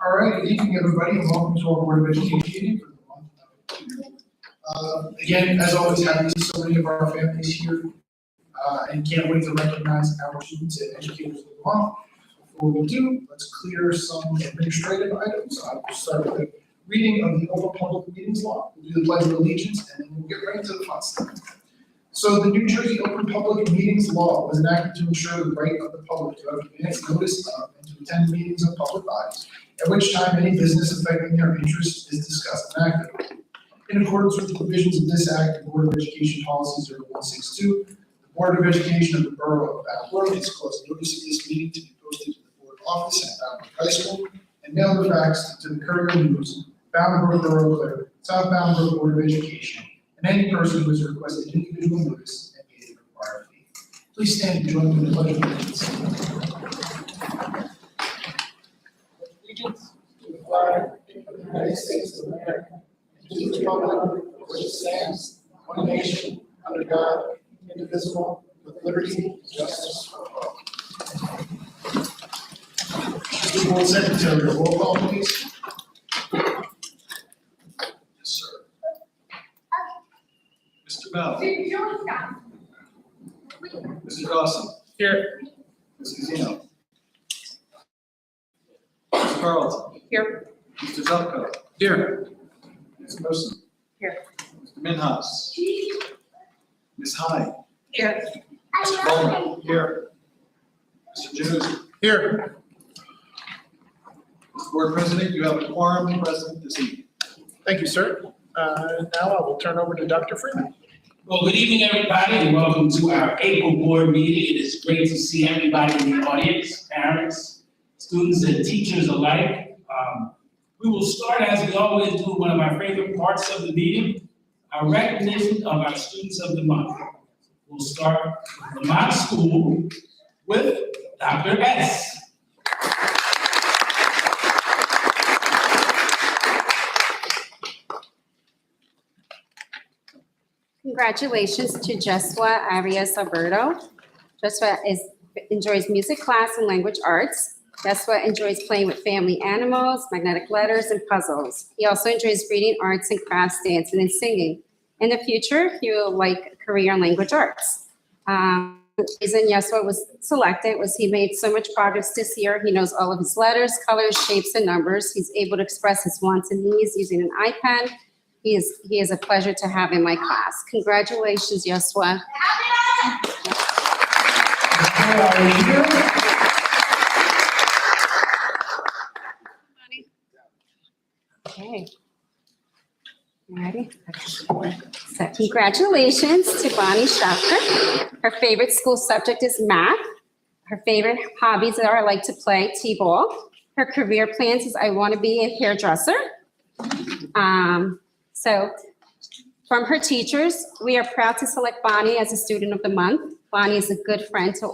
All right, good evening, everybody, and welcome to our Board of Education meeting for the month of June. Again, as always, happy to see so many of our families here, and can't wait to recognize our students and educators of the month. Before we do, let's clear some administrative items. I will start with the reading of the Open Public Meetings Law. We'll do the Pledge of Allegiance, and then we'll get right into the fun stuff. So the New Jersey Open Public Meetings Law was enacted to ensure the right of the public to have advance notice of and to attend meetings of public bodies, at which time any business affecting their interest is discussed and acted on. In accordance with the provisions of this Act, the Board of Education Policy 0162, the Board of Education of the Borough of Brattleboro has caused notice of this meeting to be posted to the board office at Brattleboro High School and mailed the facts to the Courier News, Boundbrook Borough Clerk, South Boundbrook Board of Education, and any person who has requested individual notice and paid the required fee. Please stand and join me in the Pledge of Allegiance. Allegiance to the flag of the United States of America, and to the republic for which it stands, one nation, under God, indivisible, with liberty and justice for all. Mr. Board Secretary, roll call, please. Yes, sir. Mr. Bell. Mr. Dawson. Here. Mrs. Zeno. Mr. Carlton. Here. Mr. Zupko. Here. Ms. Wilson. Here. Mr. Minhas. Ms. Hyde. Here. Mr. Bowman. Here. Mr. Januzzi. Here. Mr. Board President, you have a quorum present this evening. Thank you, sir. Now I will turn over to Dr. Freeman. Well, good evening, everybody, and welcome to our April board meeting. It is great to see everybody in the audience, parents, students, and teachers alike. We will start, as we always do, one of our favorite parts of the meeting, our recognition of our students of the month. We'll start with Lamont School with Dr. S. Congratulations to Jesua Arias Alberto. Jesua enjoys music class and language arts. Jesua enjoys playing with family animals, magnetic letters, and puzzles. He also enjoys reading, arts and crafts, dancing, and singing. In the future, he will like a career in language arts. The reason Jesua was selected was he made so much progress this year. He knows all of his letters, colors, shapes, and numbers. He's able to express his wants and needs using an iPad. He is a pleasure to have in my class. Congratulations, Jesua. Okay. Ready? So congratulations to Bonnie Schaffer. Her favorite school subject is math. Her favorite hobbies are I like to play t-ball. Her career plans is I want to be a hairdresser. So from her teachers, we are proud to select Bonnie as a student of the month. Bonnie is a good friend to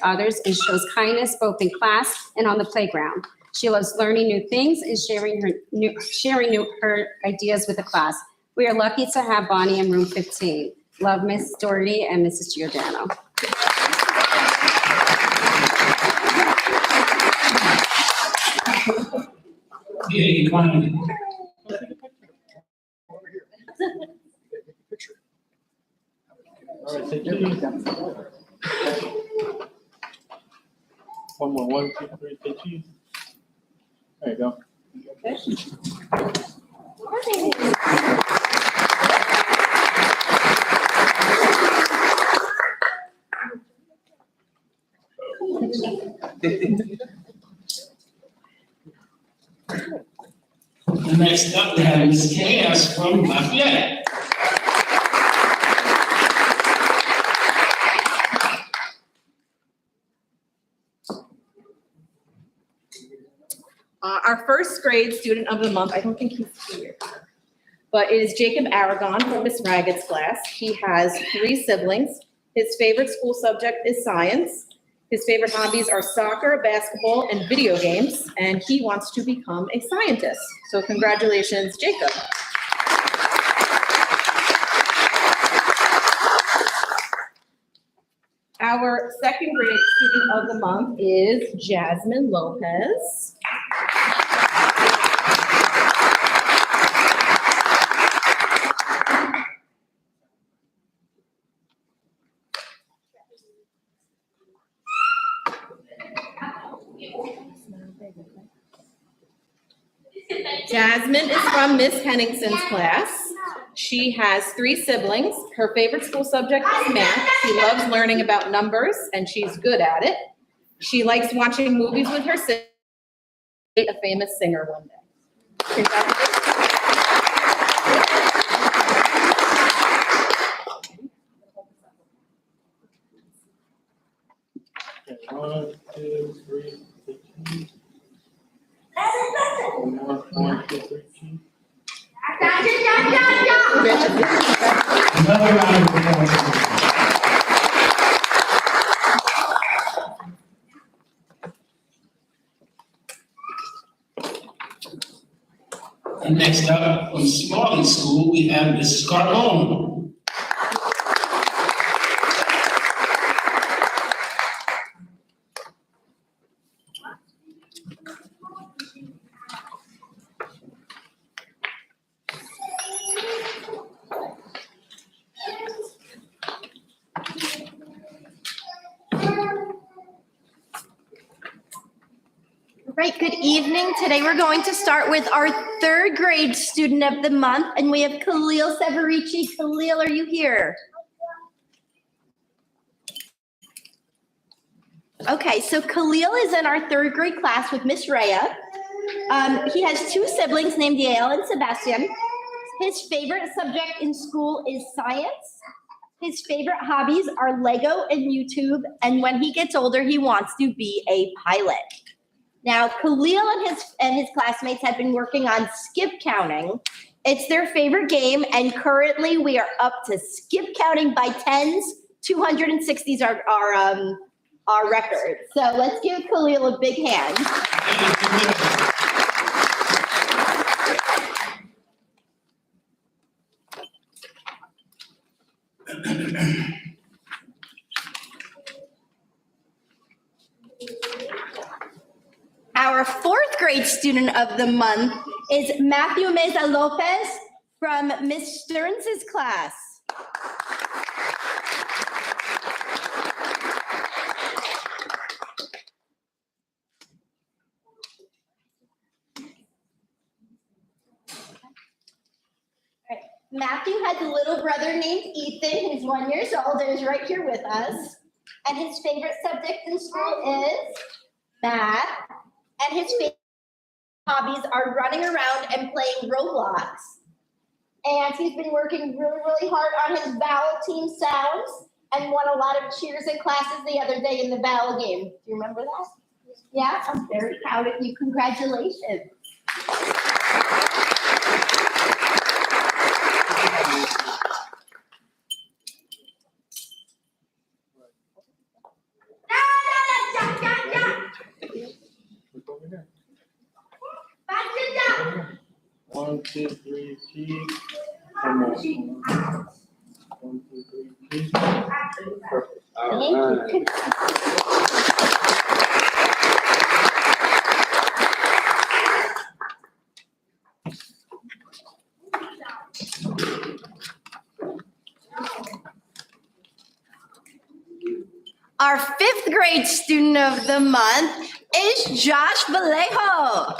others and shows kindness both in class and on the playground. She loves learning new things and sharing her ideas with the class. We are lucky to have Bonnie in room 15. Love Miss Doherty and Mrs. Giordano. Yeah, come on. All right, take it easy. One more, 1, 2, 3, take it easy. There you go. Next up, we have Ms. Chaos from Lafayette. Our first grade student of the month, I don't think he's here, but it is Jacob Aragon from Miss Ragged's class. He has 3 siblings. His favorite school subject is science. His favorite hobbies are soccer, basketball, and video games, and he wants to become a scientist. So congratulations, Jacob. Our second grade student of the month is Jasmine Lopez. Jasmine is from Miss Henningsen's class. She has 3 siblings. Her favorite school subject is math. She loves learning about numbers, and she's good at it. She likes watching movies with her sister. A famous singer one day. Congratulations. Okay, 1, 2, 3, say cheese. 1, 2, 3, cheese. Another round of applause. And next up, from Smalley School, we have Mrs. Carbone. Right, good evening. Today we're going to start with our 3rd grade student of the month, and we have Khalil Severici. Khalil, are you here? Okay, so Khalil is in our 3rd grade class with Miss Rhea. He has 2 siblings named Yael and Sebastian. His favorite subject in school is science. His favorite hobbies are Lego and YouTube, and when he gets older, he wants to be a pilot. Now, Khalil and his classmates have been working on skip counting. It's their favorite game, and currently we are up to skip counting by tens. 260s are our record. So let's give Khalil a big hand. Our 4th grade student of the month is Matthew Meza Lopez from Miss Stearns' class. Matthew has a little brother named Ethan, who's 1 year old and is right here with us. And his favorite subject in school is math. And his favorite hobbies are running around and playing Roblox. And he's been working really, really hard on his vowel team sounds and won a lot of cheers in classes the other day in the vowel game. Do you remember that? Yeah, I'm very proud of you. Congratulations. Look over here. 1, 2, 3, cheese. Come on. 1, 2, 3, cheese. Perfect. Thank you. Our 5th grade student of the month is Josh Vallejo.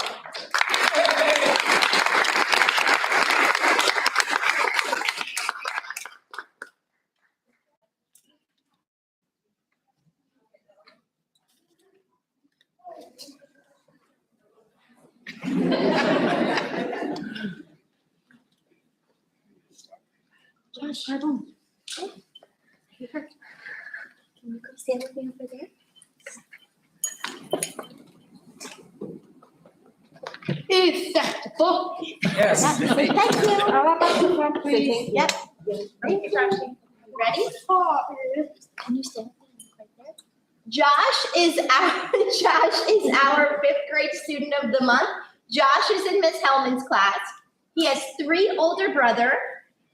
Josh, pardon. Here. Can you come stand with me over there? Acceptable. Yes. Thank you. How about you, front, please? Yep. Thank you, Josh. Ready? Can you stand right there? Josh is our 5th grade student of the month. Josh is in Miss Hellman's class. He has 3 older brothers.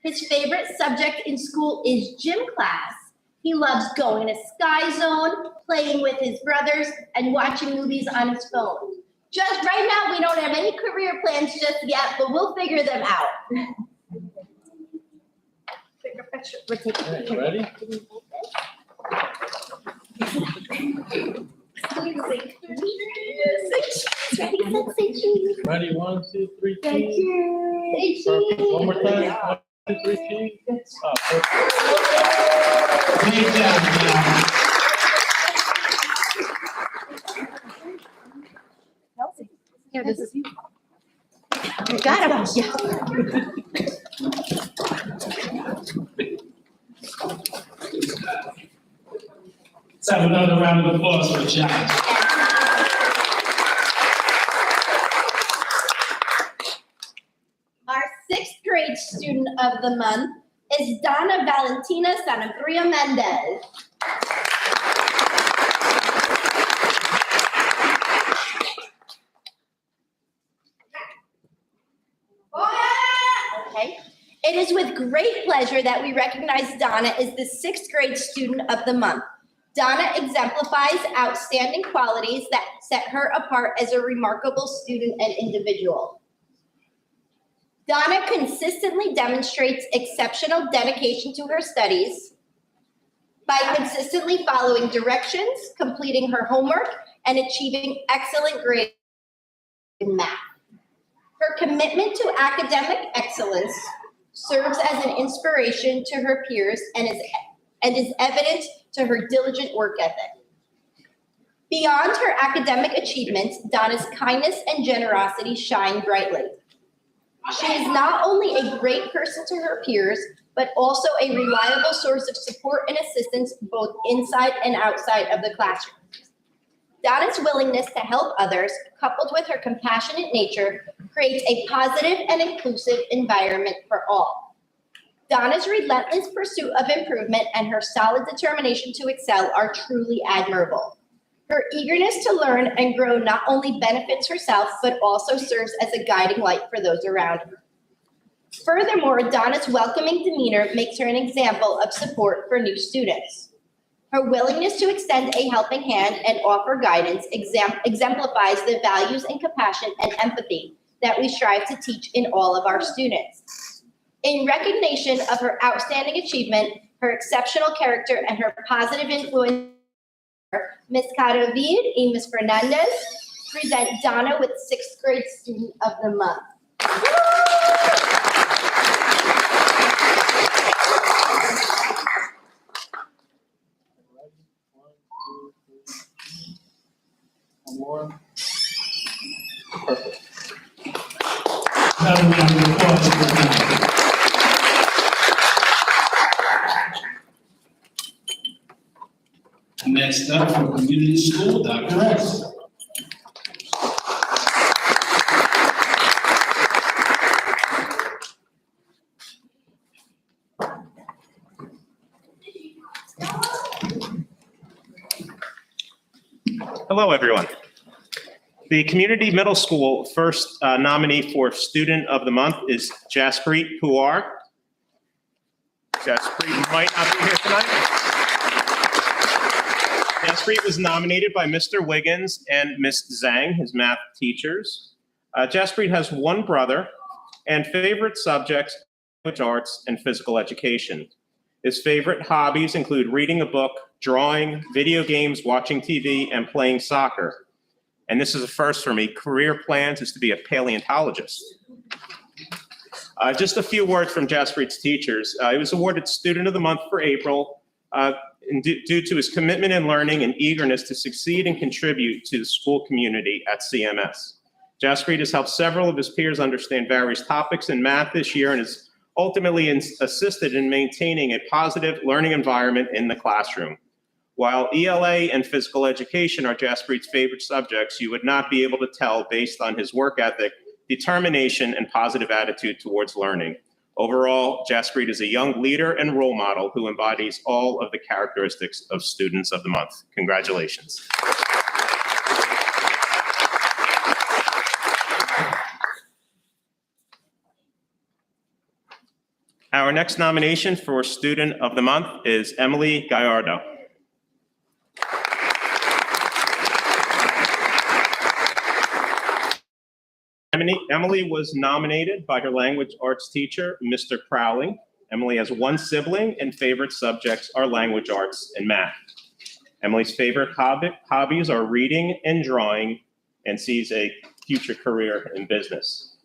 His favorite subject in school is gym class. He loves going to Sky Zone, playing with his brothers, and watching movies on his phone. Just right now, we don't have any career plans just yet, but we'll figure them out. Take a picture. We're taking a Okay, picture. ready? Ready, 1, 2, 3, Thank cheese. you. Perfect. One more time. 1, 2, 3, cheese. Perfect. Great job, John. Yeah, this is you. Got him. Let's have another round of applause for John. Our sixth grade student of the month is Donna Valentina Sanabria Mendez. Okay. It is with great pleasure that we recognize Donna as the sixth grade student of the month. Donna exemplifies outstanding qualities that set her apart as a remarkable student and individual. Donna consistently demonstrates exceptional dedication to her studies by consistently following directions, completing her homework, and achieving excellent grades in math. Her commitment to academic excellence serves as an inspiration to her peers and is evident to her diligent work ethic. Beyond her academic achievements, Donna's kindness and generosity shine brightly. She is not only a great person to her peers, but also a reliable source of support and assistance both inside and outside of the classroom. Donna's willingness to help others, coupled with her compassionate nature, creates a positive and inclusive environment for all. Donna's relentless pursuit of improvement and her solid determination to excel are truly admirable. Her eagerness to learn and grow not only benefits herself, but also serves as a guiding light for those around her. Furthermore, Donna's welcoming demeanor makes her an example of support for new students. Her willingness to extend a helping hand and offer guidance exemplifies the values and compassion and empathy that we strive to teach in all of our students. In recognition of her outstanding achievement, her exceptional character, and her positive influence, Ms. Cadavid and Ms. Fernandez present Donna with sixth grade student of the month. Ready, 1, 2, 3. One more. Perfect. Another round of applause for John. Next up for community school, Dr. S. Hello, everyone. The Community Middle School first nominee for Student of the Month is Jaspreet Puar. Jaspreet might not be here tonight. Jaspreet was nominated by Mr. Wiggins and Ms. Zhang, his math teachers. Jaspreet has one brother and favorite subjects, language arts, and physical education. His favorite hobbies include reading a book, drawing, video games, watching TV, and playing soccer. And this is a first for me. Career plans is to be a paleontologist. Just a few words from Jaspreet's teachers. He was awarded Student of the Month for April due to his commitment in learning and eagerness to succeed and contribute to the school community at CMS. Jaspreet has helped several of his peers understand various topics in math this year and has ultimately assisted in maintaining a positive learning environment in the classroom. While ELA and physical education are Jaspreet's favorite subjects, you would not be able to tell based on his work ethic, determination, and positive attitude towards learning. Overall, Jaspreet is a young leader and role model who embodies all of the characteristics of Students of the Month. Congratulations. Our next nomination for Student of the Month is Emily Gallardo. Emily was nominated by her language arts teacher, Mr. Crowley. Emily has one sibling and favorite subjects are language arts and math. Emily's favorite hobbies are reading and drawing, and sees a future career in business.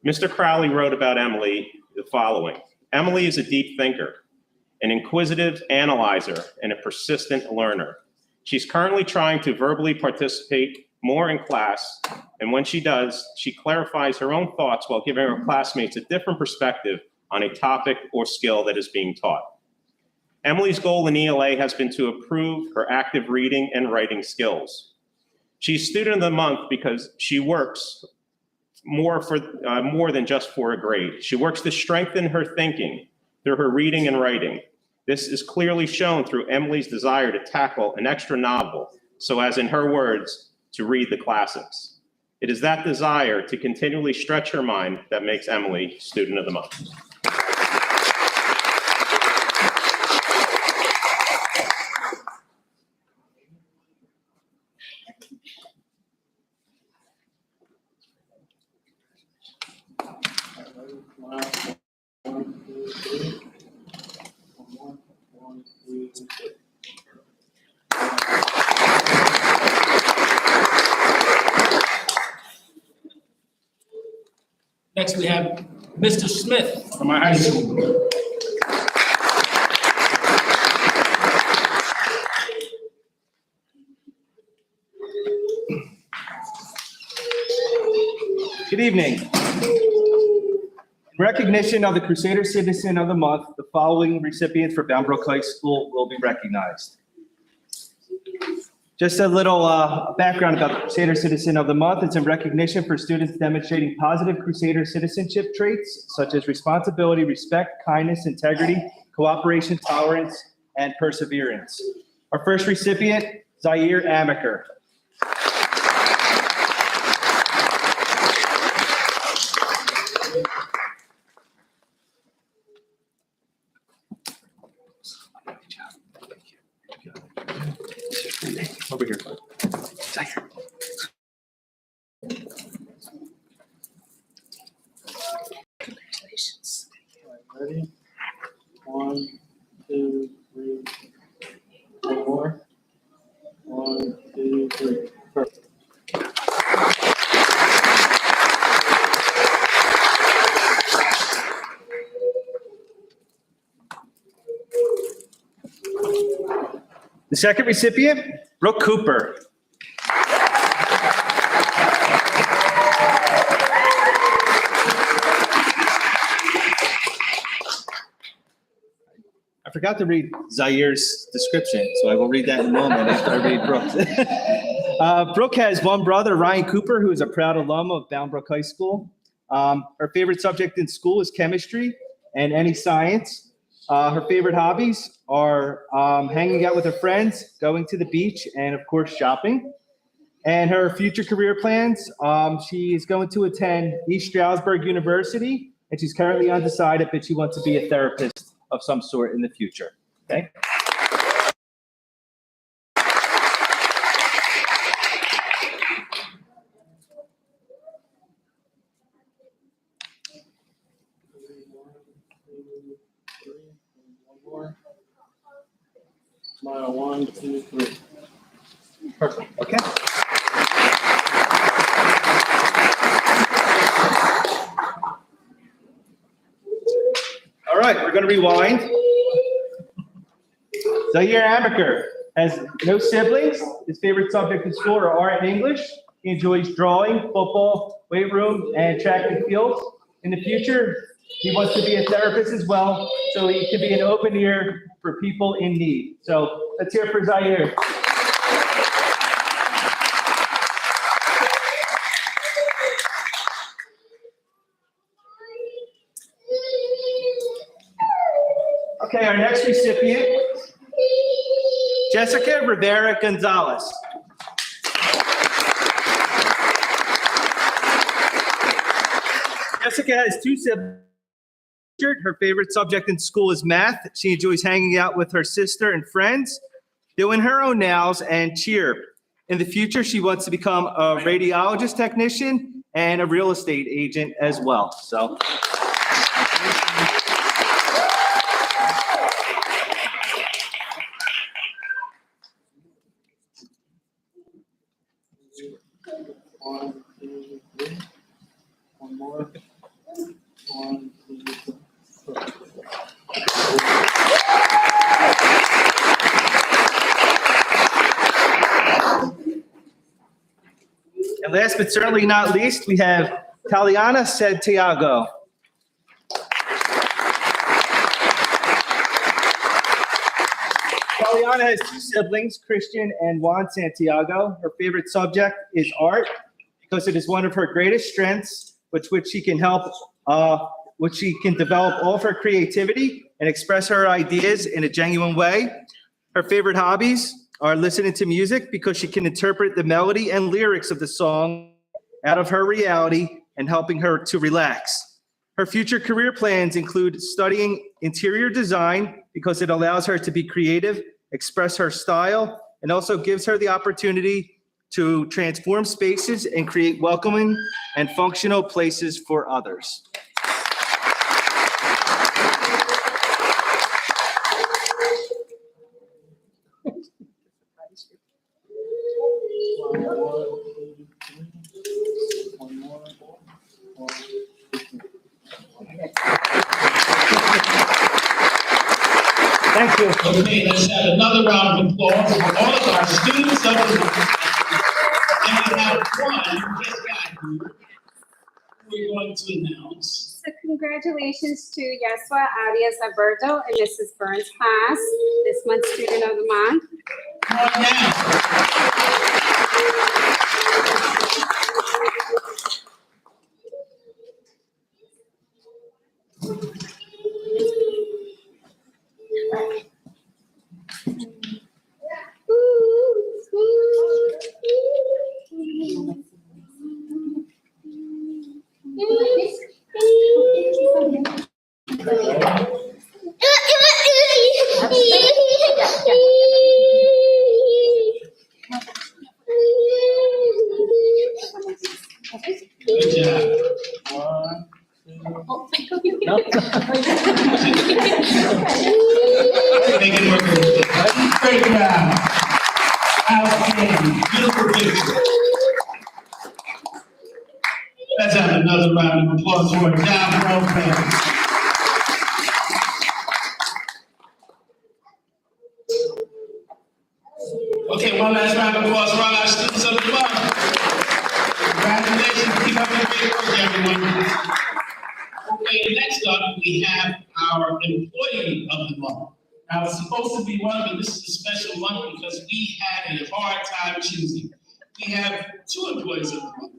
Mr. Crowley wrote about Emily the following: Emily is a deep thinker, an inquisitive analyzer, and a persistent learner. She's currently trying to verbally participate more in class, and when she does, she clarifies her own thoughts while giving her classmates a different perspective on a topic or skill that is being taught. Emily's goal in ELA has been to improve her active reading and writing skills. She's Student of the Month because she works more than just for a grade. She works to strengthen her thinking through her reading and writing. This is clearly shown through Emily's desire to tackle an extra novel, so as in her words, to read the classics. It is that desire to continually stretch her mind that makes Emily Student of the Month. Next, we have Mr. Smith from our high school. Good evening. In recognition of the Crusader Citizen of the Month, the following recipients for Bound Brook High School will be recognized. Just a little background about the Crusader Citizen of the Month. It's in recognition for students demonstrating positive Crusader citizenship traits such as responsibility, respect, kindness, integrity, cooperation, tolerance, and perseverance. Our first recipient, Zaire Amaker. Over here. Congratulations. Ready? 1, 2, 3. One more. 1, 2, 3. Perfect. The second recipient, Brooke Cooper. I forgot to read Zaire's description, so I will read that in a moment after I read Brooke's. Brooke has one brother, Ryan Cooper, who is a proud alum of Bound Brook High School. Her favorite subject in school is chemistry and any science. Her favorite hobbies are hanging out with her friends, going to the beach, and of course, shopping. And her future career plans, she is going to attend East Stroudsburg University, and she's currently undecided, but she wants to be a therapist of some sort in the future. Okay. One more. Smile. 1, 2, 3. Perfect. Okay. All right, we're going to rewind. Zaire Amaker has no siblings. His favorite subject in school are art and English. He enjoys drawing, football, weight room, and track and field. In the future, he wants to be a therapist as well, so he can be an open ear for people in need. So let's hear it for Zaire. Okay, our next recipient, Jessica Rivera Gonzalez. Jessica has two siblings. Her favorite subject in school is math. She enjoys hanging out with her sister and friends, doing her own nails, and cheer. In the future, she wants to become a radiologist technician and a real estate agent as well. So. 2, 3. One more. 1, 2, 3. And last but certainly not least, we have Taliana Santiago. Taliana has two siblings, Christian and Juan Santiago. Her favorite subject is art because it is one of her greatest strengths, which she can develop all of her creativity and express her ideas in a genuine way. Her favorite hobbies are listening to music because she can interpret the melody and lyrics of the song out of her reality and helping her to relax. Her future career plans include studying interior design because it allows her to be creative, express her style, and also gives her the opportunity to transform spaces and create welcoming and functional places for others. One more. 1, 2, 3. Thank you. Okay, let's have another round of applause for all of our students of the month. And we have one who just got here. We're going to announce. So congratulations to Yesua Arias Alberto and Mrs. Burns Haas, this month's Student of the Month. Come on down. Good job. 1, 2. Make it work a little bit. Great job. Outstanding. Beautiful picture. Let's have another round of applause for John Brown. Okay, one last round of applause for all our students of the month. Congratulations, keep up the great work, everyone. Okay, next up, we have our employee of the month. Now, it's supposed to be one, but this is a special month because we had a hard time choosing. We have two employees of the month.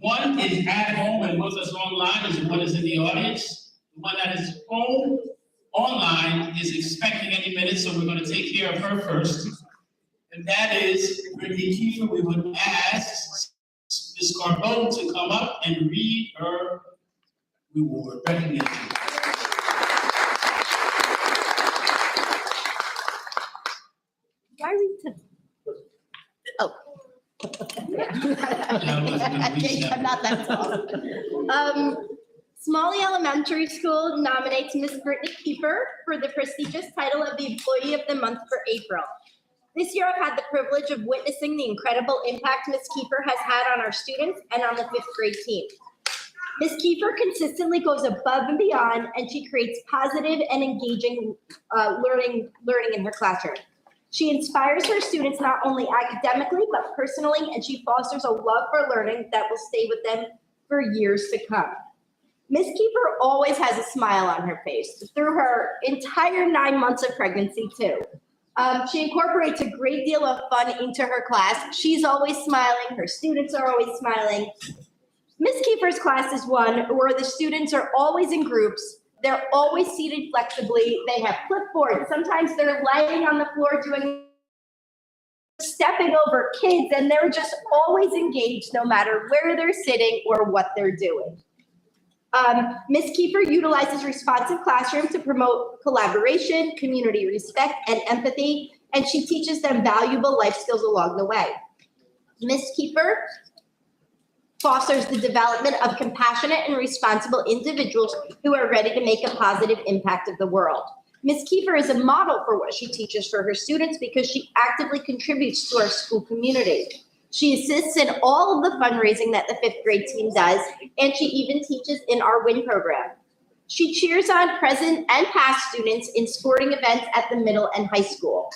One is at home and with us online, and one is in the audience. The one that is home online is expecting any minute, so we're going to take care of her first. And that is Brittany Keefer. We would ask Ms. Carbone to come up and read her reward recognition. Do I read to? Oh. I'm not that tall. Smalley Elementary School nominates Miss Brittany Keeper for the prestigious title of the Employee of the Month for April. This year, I've had the privilege of witnessing the incredible impact Ms. Keeper has had on our students and on the 5th grade team. Ms. Keeper consistently goes above and beyond, and she creates positive and engaging learning in her classroom. She inspires her students not only academically, but personally, and she fosters a love for learning that will stay with them for years to come. Ms. Keeper always has a smile on her face through her entire 9 months of pregnancy, too. She incorporates a great deal of fun into her class. She's always smiling. Her students are always smiling. Ms. Keeper's class is one where the students are always in groups. They're always seated flexibly. They have clipboards. Sometimes they're laying on the floor stepping over kids, and they're just always engaged no matter where they're sitting or what they're doing. Ms. Keeper utilizes Responsive Classroom to promote collaboration, community respect, and empathy, and she teaches them valuable life skills along the way. Ms. Keeper fosters the development of compassionate and responsible individuals who are ready to make a positive impact of the world. Ms. Keeper is a model for what she teaches for her students because she actively contributes to our school community. She assists in all of the fundraising that the fifth grade team does, and she even teaches in our WIN program. She cheers on present and past students in sporting events at the middle and high school.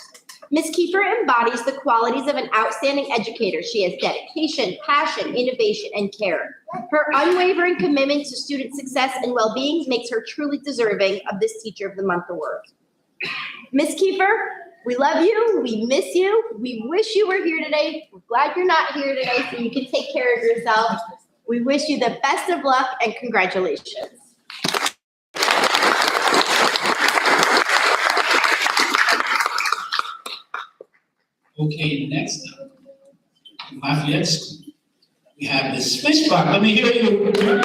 Ms. Kiefer embodies the qualities of an outstanding educator. She has dedication, passion, innovation, and care. Her unwavering commitment to student success and well-being makes her truly deserving of this Teacher of the Month award. Ms. Kiefer, we love you, we miss you, we wish you were here today. We're glad you're not here today so you can take care of yourself. We wish you the best of luck and congratulations. Okay, next up, Lafayette School. We have Ms. Fishbach. Let me hear you.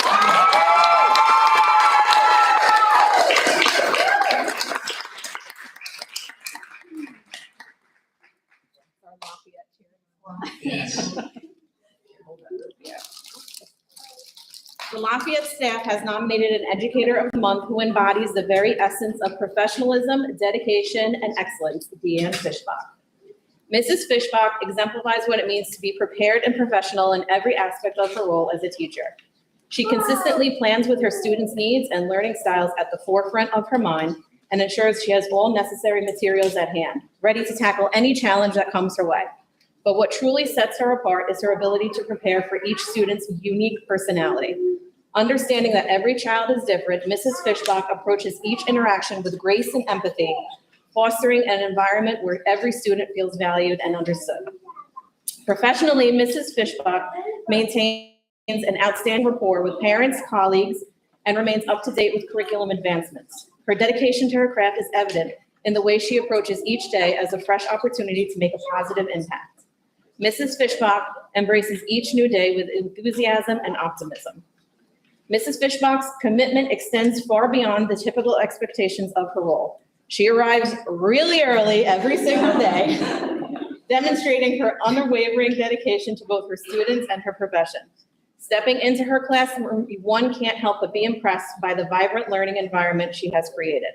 Yes. The Lafayette staff has nominated an Educator of the Month who embodies the very essence of professionalism, dedication, and excellence, Deanne Fishbach. Mrs. Fishbach exemplifies what it means to be prepared and professional in every aspect of her role as a teacher. She consistently plans with her students' needs and learning styles at the forefront of her mind and ensures she has all necessary materials at hand, ready to tackle any challenge that comes her way. But what truly sets her apart is her ability to prepare for each student's unique personality. Understanding that every child is different, Mrs. Fishbach approaches each interaction with grace and empathy, fostering an environment where every student feels valued and understood. Professionally, Mrs. Fishbach maintains an outstanding rapport with parents, colleagues, and remains up to date with curriculum advancements. Her dedication to her craft is evident in the way she approaches each day as a fresh opportunity to make a positive impact. Mrs. Fishbach embraces each new day with enthusiasm and optimism. Mrs. Fishbach's commitment extends far beyond the typical expectations of her role. She arrives really early every single day, demonstrating her unwavering dedication to both her students and her profession. Stepping into her classroom, one can't help but be impressed by the vibrant learning environment she has created.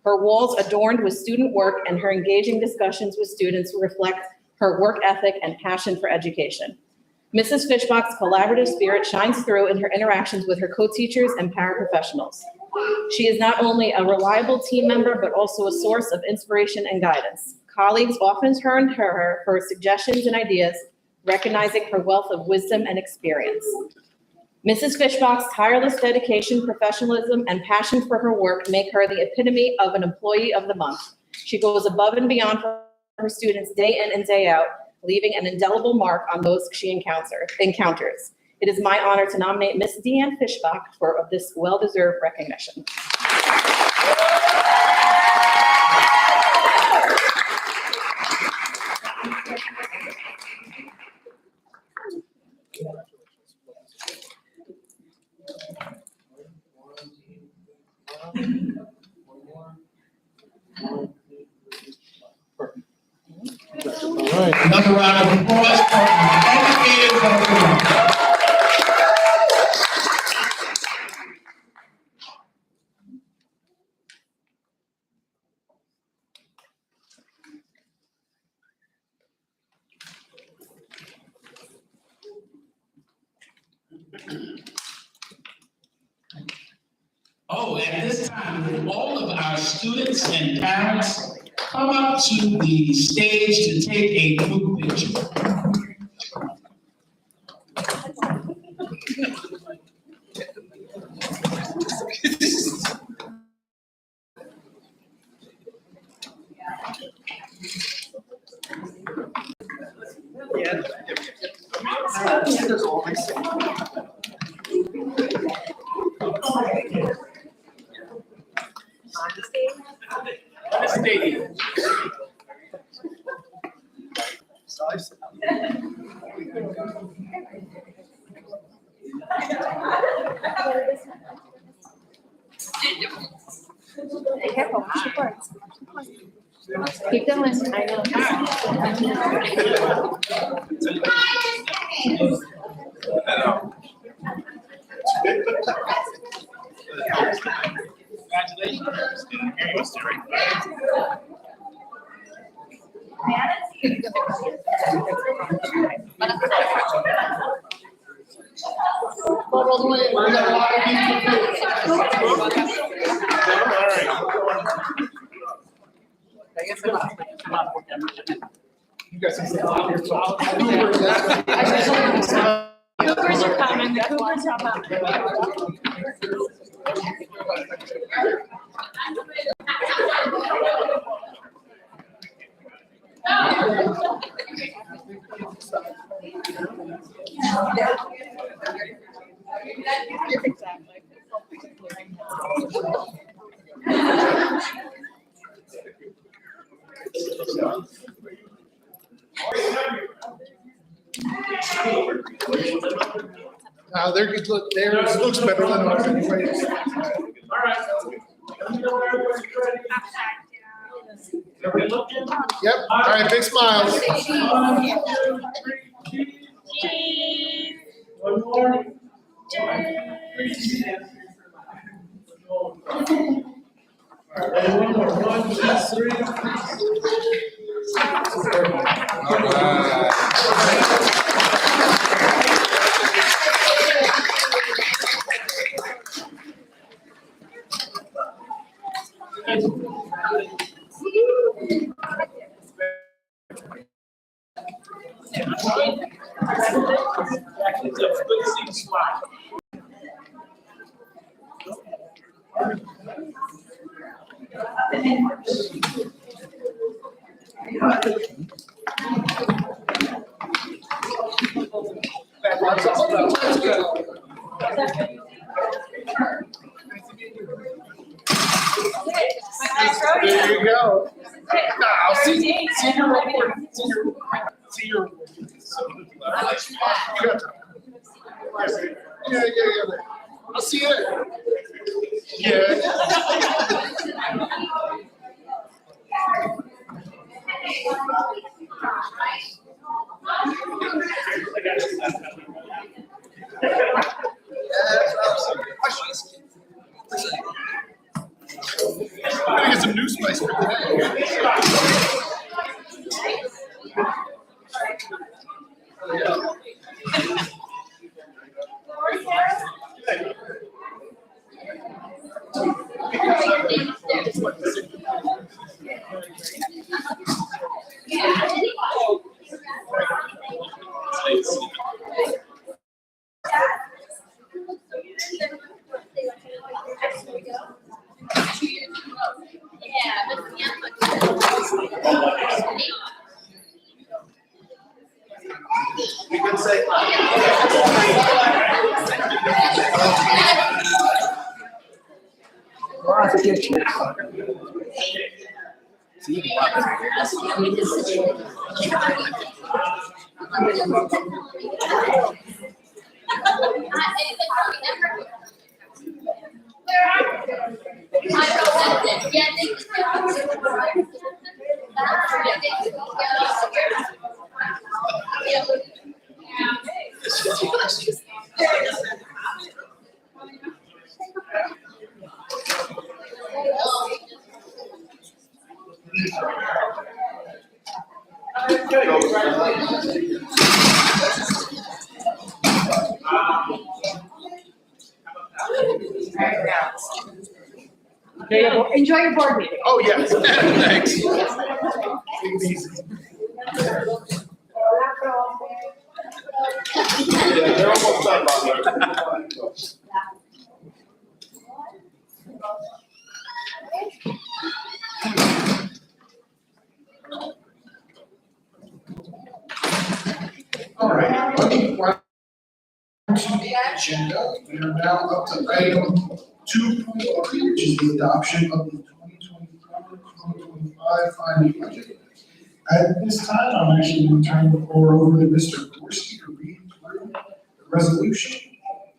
Her walls adorned with student work and her engaging discussions with students reflect her work ethic and passion for education. Mrs. Fishbach's collaborative spirit shines through in her interactions with her co-teachers and paraprofessionals. She is not only a reliable team member, but also a source of inspiration and guidance. Colleagues often turn to her for suggestions and ideas, recognizing her wealth of wisdom and experience. Mrs. Fishbach's tireless dedication, professionalism, and passion for her work make her the epitome of an employee of the month. She goes above and beyond for her students day in and day out, leaving an indelible mark on those she encounters. It is my honor to nominate Ms. Deanne Fishbach for this well-deserved recognition. All right. Another round of applause for our Educators of the Month. Oh, at this time, will all of our students and parents come up to the stage to take a group picture. Keep going, I know. Congratulations. You guys can sit down here. Coopers are coming, the Coopers are coming. They're good, look, theirs looks better than ours anyway. Yep, all right, big smiles. One more. All right, one more. 1, 2, 3. There you go. Now, see your report. See your. Yeah. I'll see you there. Yeah. I'm gonna get some new spice for today. We could say. Enjoy your board meeting. Oh, yes, thanks. Take it easy. Yeah, they're almost done, by the way. All right, to the agenda, we are now up to item 2.3, which is the adoption of the 2024-2025 final budget. At this time, I'm actually going to turn the floor over to Mr. Gorski to read through the resolution.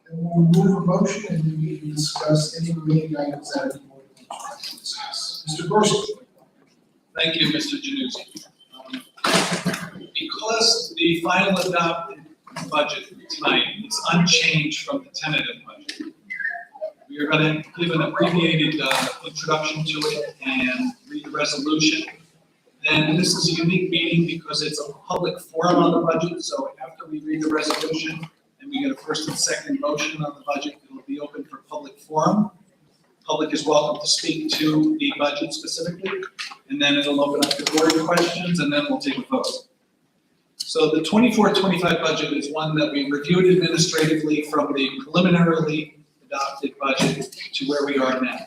And we'll move a motion and then we can discuss any remaining items that the board wants to discuss. Mr. Gorski. Thank you, Mr. Januzzi. Because the final adopted budget tonight is unchanged from the tentative budget, we are going to give an abbreviated introduction to it and read the resolution. Then this is a unique meeting because it's a public forum on the budget, so after read the resolution, and we get a first and second motion on the budget, it will be open for public forum. Public is welcome to speak to the budget specifically, and then it'll open up to board questions, and then we'll take a vote. So the 24-25 budget is one that we reviewed administratively from the preliminarily adopted budget to where we are now.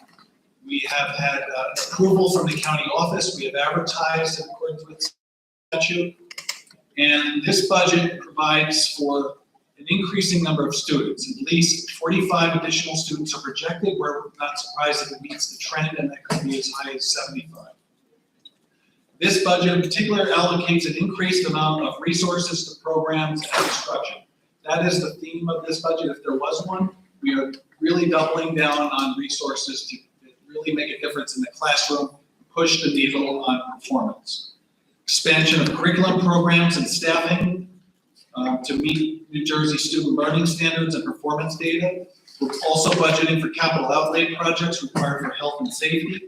We have had approval from the county office, we have advertised in accordance with statute, and this budget provides for an increasing number of students. At least 45 additional students are projected. We're not surprised if it meets the trend, and that could be as high as 75. This budget in particular allocates an increased amount of resources to programs and instruction. That is the theme of this budget, if there was one. We are really doubling down on resources to really make a difference in the classroom, push the needle on performance. Expansion of curriculum programs and staffing to meet New Jersey student learning standards and performance data. We're also budgeting for capital outlay projects required for health and safety.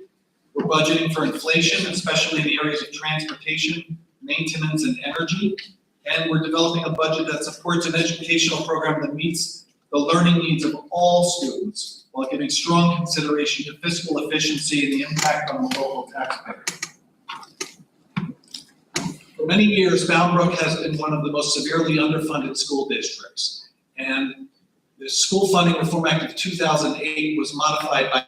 We're budgeting for inflation, especially in the areas of transportation, maintenance, and energy. And we're developing a budget that supports an educational program that meets the learning needs of all students while giving strong consideration to fiscal efficiency and the impact on the local taxpayer. For many years, Bound Brook has been one of the most severely underfunded school districts. And the School Funding Reform Act of 2008 was modified by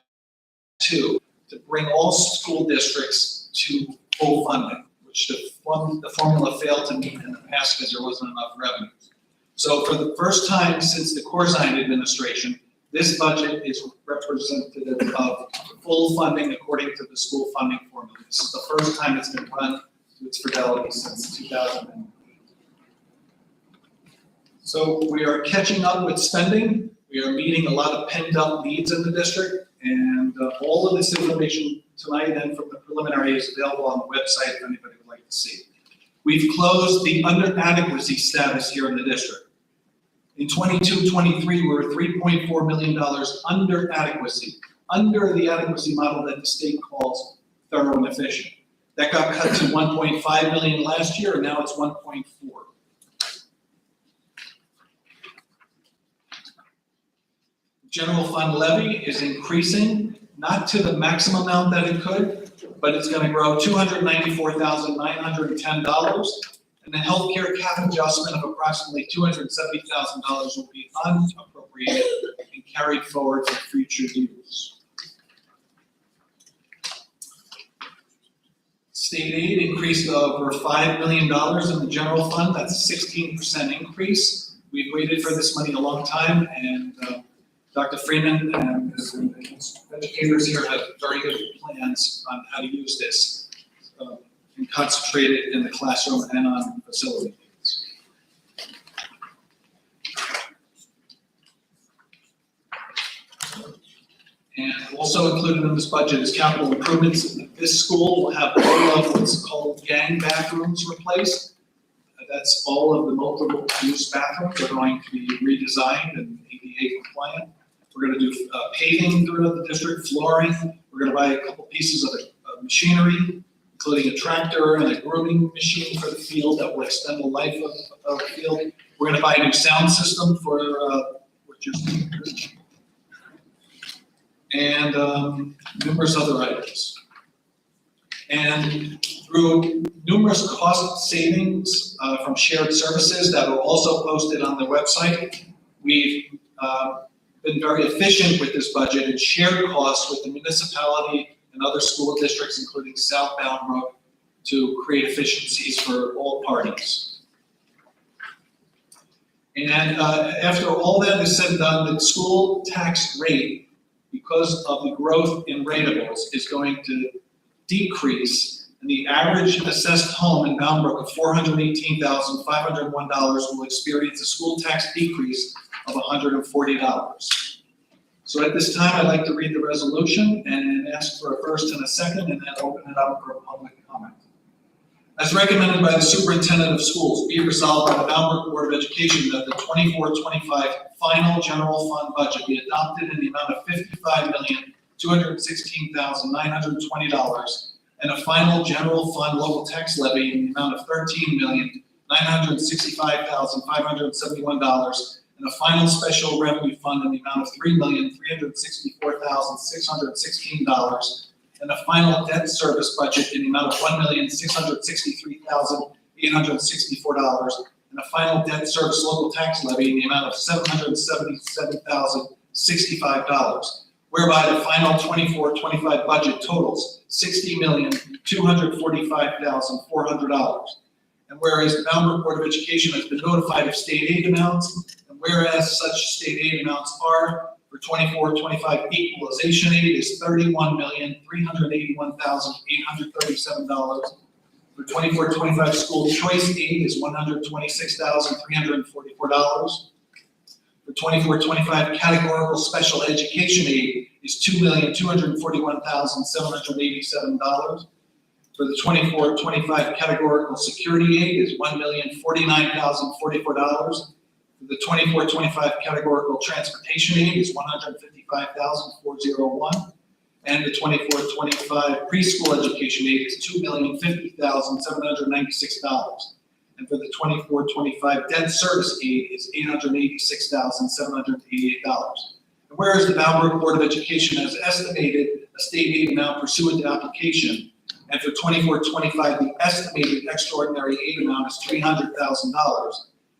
to bring all school districts to full funding, which the formula failed to meet in the past because there wasn't enough revenues. So for the first time since the Corzine administration, this budget is representative of full funding according to the school funding formula. This is the first time it's been run to its fidelity since 2008. So we are catching up with spending. We are meeting a lot of pent up needs in the district, and all of this information tonight and from the preliminary is available on the website if anybody would like to see. We've closed the under adequacy status here in the district. In 22-23, we were $3.4 million under adequacy, under the adequacy model that the state calls thorough and efficient. That got cut to 1.5 million last year, and now it's 1.4. General fund levy is increasing, not to the maximum amount that it could, but it's going to grow $294,910. And the healthcare cap adjustment of approximately $270,000 will be unappropriated and carried forward for future use. State aid increased over $5 million in the general fund. That's a 16% increase. We've waited for this money a long time, and Dr. Freeman and his educators here have very good plans on how to use this and concentrate it in the classroom and on facility needs. And also included in this budget is capital improvements. This school will have all of what's called gang bathrooms replaced. That's all of the multiple use bathrooms are going to be redesigned and ADA compliant. We're going to do paving throughout the district, flooring. We're going to buy a couple pieces of machinery, including a tractor and a grooming machine for the field that will extend the life of the field. We're going to buy a new sound system for what you're seeing here. And numerous other items. And through numerous cost savings from shared services that are also posted on the website, we've been very efficient with this budget and shared costs with the municipality and other school districts, including South Bound Brook, to create efficiencies for all parties. And after all that is said and done, the school tax rate, because of the growth in rateables, is going to decrease. And the average assessed home in Bound Brook of $418,501 will experience a school tax decrease of $140. So at this time, I'd like to read the resolution and ask for a first and a second, and then open it up for a public comment. As recommended by the superintendent of schools, be it resolved by the Bound Brook Board of Education that the 24-25 final general fund budget be adopted in the amount of $55,216,920 and a final general fund local tax levy in the amount of $13,288,920 $965,571, and a final special revenue fund in the amount of $3,364,616, and a final debt service budget in the amount of $1,663,864, and a final debt service local tax levy in the amount of $777,065, whereby the final 24-25 budget totals $60,245,400. And whereas the Bound Brook Board of Education has been notified of state aid amounts, and whereas such state aid amounts are for 24-25 equalization aid is $31,381,837. For 24-25 school choice aid is $126,344. For 24-25 categorical special education aid is $2,241,787. For the 24-25 categorical security aid is $1,049,044. For the 24-25 categorical transportation aid is $155,401. And the 24-25 preschool education aid is $2,050,796. And for the 24-25 debt service aid is $886,788. And whereas the Bound Brook Board of Education has estimated a state aid amount pursuant to application, and for 24-25, the estimated extraordinary aid amount is $300,000.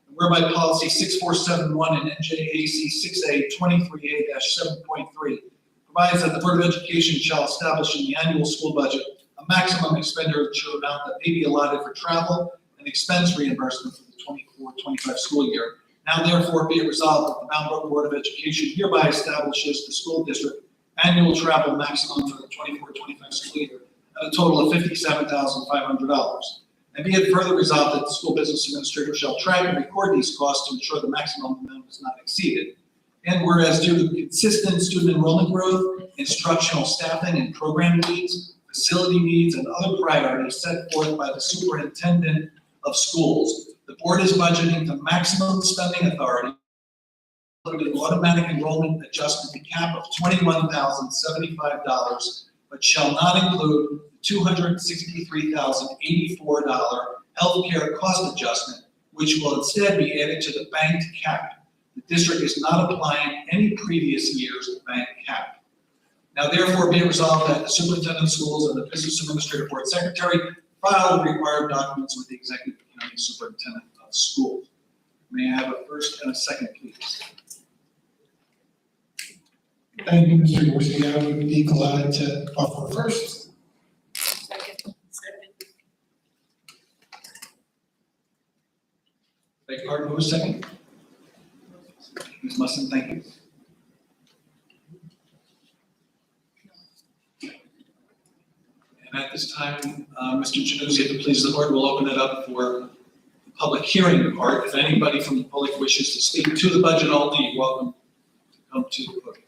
And whereby policy 6471 and NJAC 6A 23A-7.3 provides that the Board of Education shall establish in the annual school budget a maximum expenditure amount that may be allotted for travel and expense reimbursement for the 24-25 school year. Now therefore be it resolved that the Bound Brook Board of Education hereby establishes the school district annual travel maximum for the 24-25 school year at a total of $57,500. And be it further resolved that the school business administrator shall track and record these costs to ensure the maximum amount is not exceeded. And whereas due to consistent student enrollment growth, instructional staffing and program needs, facility needs, and other priorities set forth by the superintendent of schools, the board is budgeting the maximum spending authority with an automatic enrollment adjustment cap of $21,075, but shall not include the $263,084 healthcare cost adjustment, which will instead be added to the banked cap. The district is not applying any previous year's bank cap. Now therefore be it resolved that the superintendent of schools and the business administrative board secretary file the required documents with the executive county superintendent of schools. May I have a first and a second, please? Thank you, Mr. Dorsey. I would be glad to offer first. Beg your pardon, who was second? Ms. Musson, thank you. And at this time, Mr. Januzzi, if it pleases the board, we'll open it up for the public hearing part. If anybody from the public wishes to speak to the budget only, you're welcome to come to the podium.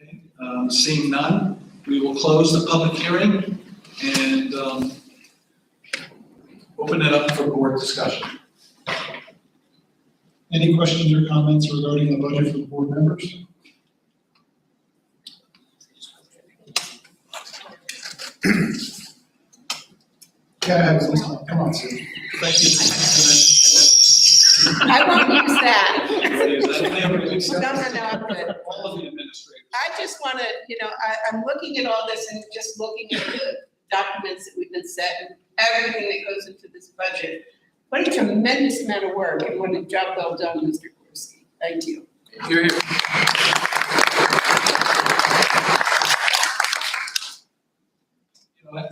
Okay, seeing none, we will close the public hearing and open it up for board discussion. Any questions or comments regarding the budget for the board members? Yeah, come on, sir. Thank you. I won't use that. No, No, I'm good. All of the administrators. I just want to, I'm looking at all this and just looking at the documents that we've been set and everything that goes into this budget. What a tremendous amount of work and what a job well done, Mr. Gorski. Thank you. Here, here.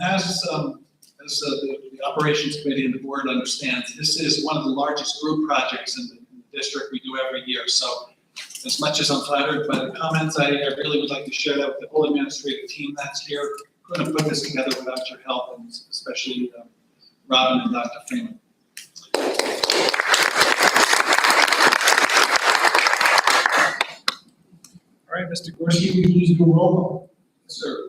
As the operations committee and the board understands, this is one of the largest group projects in the district we do every year. So as much as I'm flattered by the comments, I really would like to share that with the whole administrative team that's here. Couldn't put this together without your help, and especially Robin and Dr. Freeman. All right, Mr. Dorsey, will you please do a roll call? Yes, sir.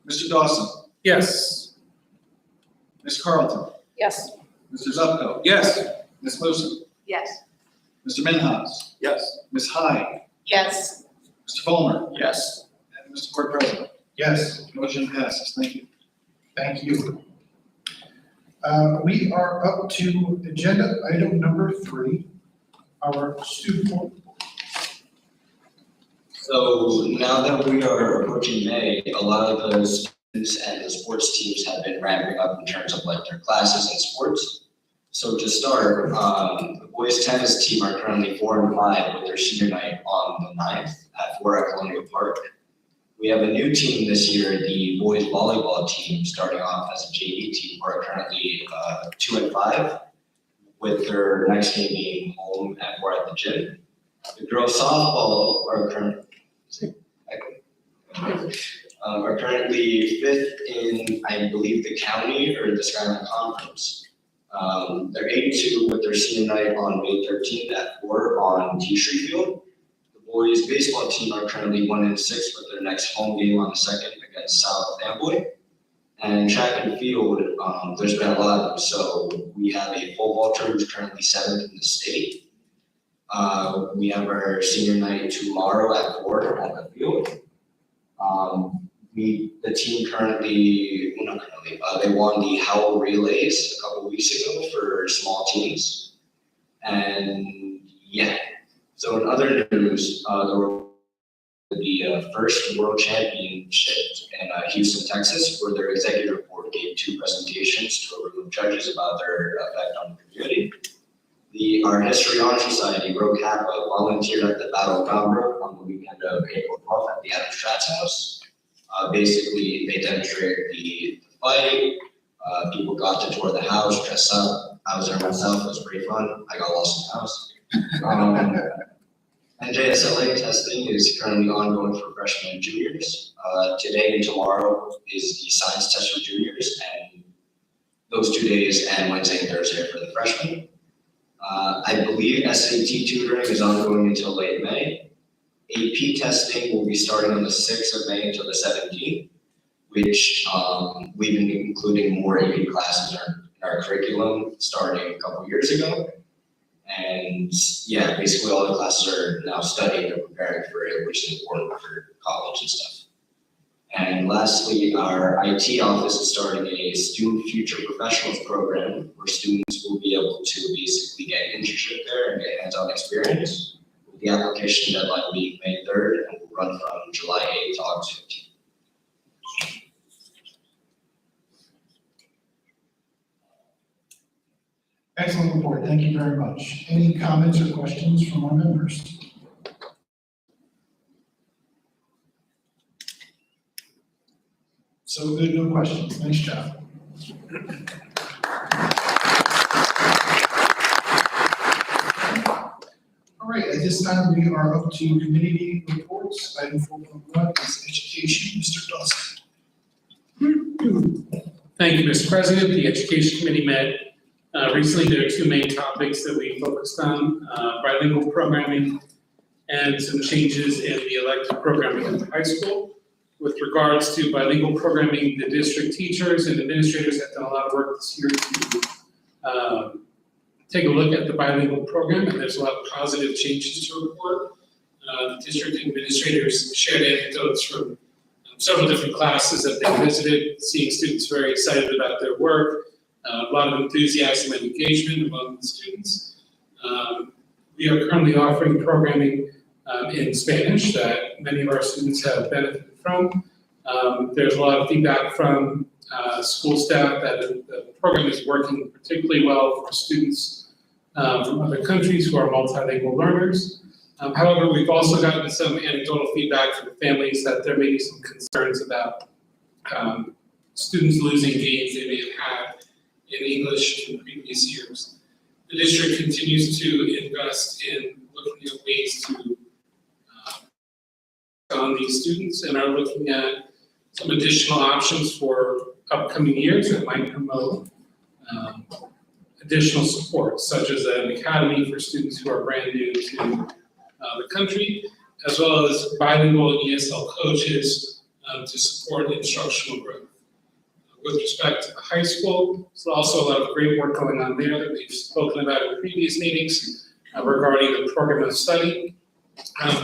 Mr. Dawson, Yes. Ms. Carlton, Yes. Mr. Zupko, Yes. Ms. Wilson, Yes. Mr. Minhas, Yes. Ms. Hyde, Yes. Mr. Fulmer? Yes. And Mr. Board President? Yes. Motion passes. Thank you. Thank you. We are up to agenda item number 3, our student board. So now that we are approaching May, a lot of the students and the sports teams have been ramping up in terms of like their classes and sports. So to start, the boys tennis team are currently 4 and 5 with their senior night on the 9th at 4 at Colonial Park. We have a new team this year, the boys volleyball team, starting off as a JV team, who are currently 2 and 5, with their next game being home at 4 at the gym. The girls softball are currently 5th in, I believe, the county or the Skyline Conference. They're 8-2 with their senior night on May 13th at 4 on T Street Field. The boys baseball team are currently 1 and 6 with their next home game on the 2nd against South Amboy. And track and field, there's been a lot of them. So we have a pole vaulter who's currently 7th in the state. We have our senior night tomorrow at 4 on the field. The team they won the Howell Relays a couple weeks ago for small teams. And yeah, so in other news, there were the first World Championships in Houston, Texas, where their executive board gave 2 presentations to a group of judges about their effect on the community. The Art History Honor Society, Rho Kappa, volunteered at the Battle of Brownbrook on the weekend of April 12th at the Adam Stratz House. Basically, they demonstrated the fight. People got to tour the house, dress up. I was there myself. It was pretty fun. I got lost in the house. And JSLA testing is currently ongoing for freshmen and juniors. Today and tomorrow is the science test for juniors, and those 2 days, and Wednesday and Thursday for the freshmen. I believe SAT tutoring is ongoing until late May. AP testing will be starting on the 6th of May until the 17th, which we've been including more AP classes in our curriculum starting a couple years ago. And yeah, basically all the classes are now studying and preparing for it, which is important for college and stuff. And lastly, our IT office is starting a Student Future Professionals program where students will be able to basically get an internship there and get hands-on experience. The application deadline will be May 3rd and will run from July 8th to August 15th. Excellent report. Thank you very much. Any comments or questions from our members? So good, no questions. Nice job. All right, at this time, we are up to committee reports. Item 4.1 is education. Mr. Dawson. Thank you, Mr. President. The Education Committee met recently. There are 2 main topics that we focused on, bilingual programming and some changes in the elective programming at the high school. With regards to bilingual programming, the district teachers and administrators have done a lot of work this year to take a look at the bilingual program, and there's a lot of positive changes to report. The district administrators shared anecdotes from several different classes that they visited, seeing students very excited about their work, a lot of enthusiasm and engagement among the students. We are currently offering programming in Spanish that many of our students have benefited from. There's a lot of feedback from school staff that the program is working particularly well for students from other countries who are multilingual learners. However, we've also gotten some anecdotal feedback from families that there may be some concerns about students losing gains they may have had in English in previous years. The district continues to invest in looking at ways to on these students and are looking at some additional options for upcoming years that might promote additional support, such as an academy for students who are brand new to the country, as well as bilingual ESL coaches to support instructional growth. With respect to the high school, there's also a lot of great work going on there that we've spoken about in previous meetings regarding the program of study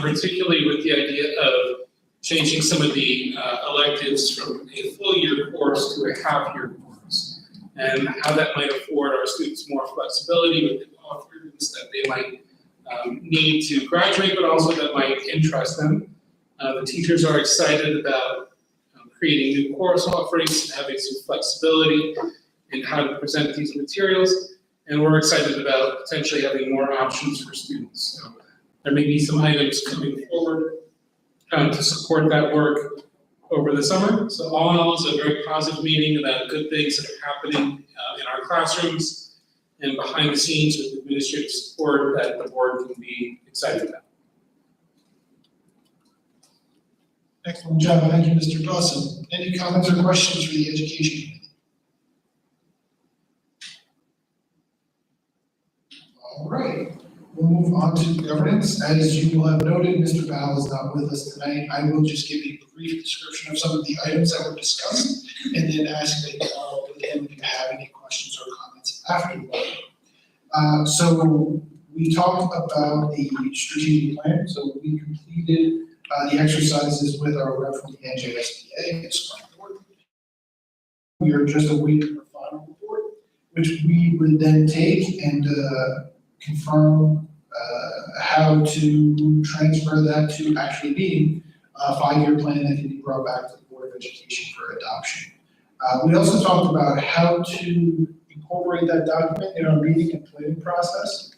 particularly with the idea of changing some of the electives from a full year course to a half year course, and how that might afford our students more flexibility with the offerings that they might need to graduate, but also that might interest them. The teachers are excited about creating new course offerings, having some flexibility in how to present these materials, and we're excited about potentially having more options for students. So there may be some items coming forward to support that work over the summer. So all in all, it's a very positive meeting about good things that are happening in our classrooms and behind the scenes with administrative support that the board can be excited about. Excellent job. Thank you, Mr. Dawson. Any comments or questions for the Education Committee? All right, we'll move on to governance. As you will have noted, Mr. Val is not with us tonight. I will just give a brief description of some of the items that were discussed and then ask that you follow up with him if you have any questions or comments afterward. So we talked about the strategic plan. So we completed the exercises with our rep from the NJSBA and school board. We are just awaiting our final report, which we would then take and confirm how to transfer that to actually being a 5-year plan that can be brought back to the Board of Education for adoption. We also talked about how to incorporate that document in our meeting and planning process.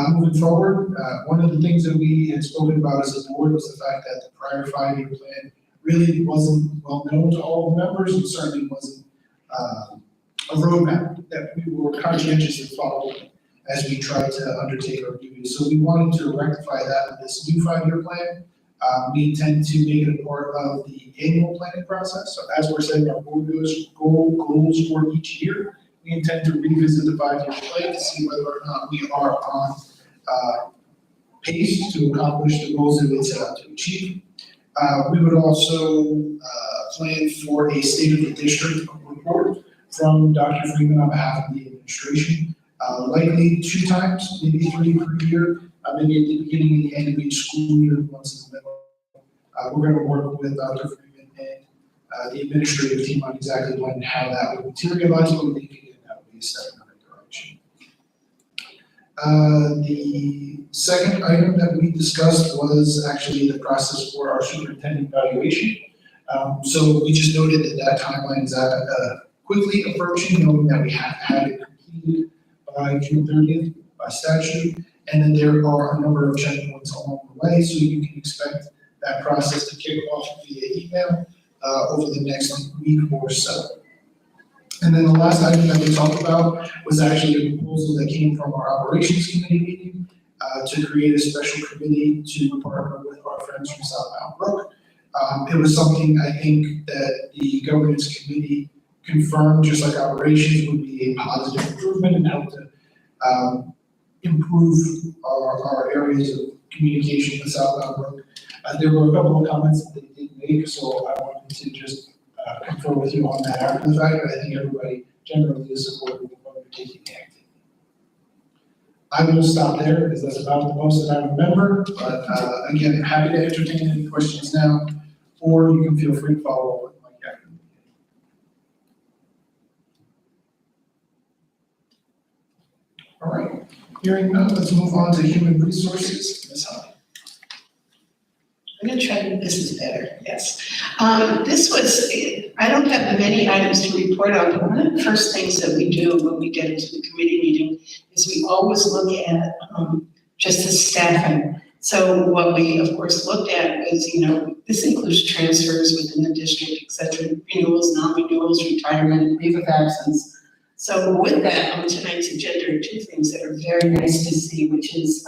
Moving forward, one of the things that we had spoken about as a board was the fact that the prior 5-year plan really wasn't well known to all the members and certainly wasn't a roadmap that we were conscientiously following as we tried to undertake our duties. So we wanted to rectify that with this new 5-year plan. We intend to make it a part of the annual planning process. So as we're setting our goals for each year, we intend to revisit the 5-year plan to see whether or not we are on pace to accomplish the goals that we set out to achieve. We would also plan for a state of the district report from Dr. Freeman on behalf of the administration, likely 2 times, maybe 3 per year, maybe at the beginning and the end of each school year, once in the middle. We're going to work with Dr. Freeman and the administrative team on exactly when and how that would materialize, but we think again that would be a step in the right direction. The second item that we discussed was actually the process for our superintendent evaluation. So we just noted that that timeline is quickly approaching, knowing that we have to have it completed by June 30th by statute, and then there are a number of checkpoints along the way, so you can expect that process to kick off via email over the next week or so. And then the last item that we talked about was actually a proposal that came from our operations committee meeting to create a special committee to partner with our friends from South Bound Brook. It was something I think that the governance committee confirmed, just like operations, would be a positive improvement and help to improve our areas of communication with South Bound Brook. There were a couple of comments that they did make, so I wanted to just confer with you on that after the fact, but I think everybody generally is supportive of undertaking the activity. I will stop there because that's about the most that I remember, but again, I'm happy to entertain any questions now, or you can feel free to follow up with Mike after the meeting. All right, hearing none, let's move on to human resources. Ms. Holly. I'm gonna try to, this is better, yes. This was, I don't have many items to report on, but one of the first things that we do when we get into the committee meeting is we always look at just the staffing. So what we, of course, looked at was, this includes transfers within the district, et cetera, renewals, non-renewals, retirement, and leave of absence. So with that, on tonight's agenda are 2 things that are very nice to see, which is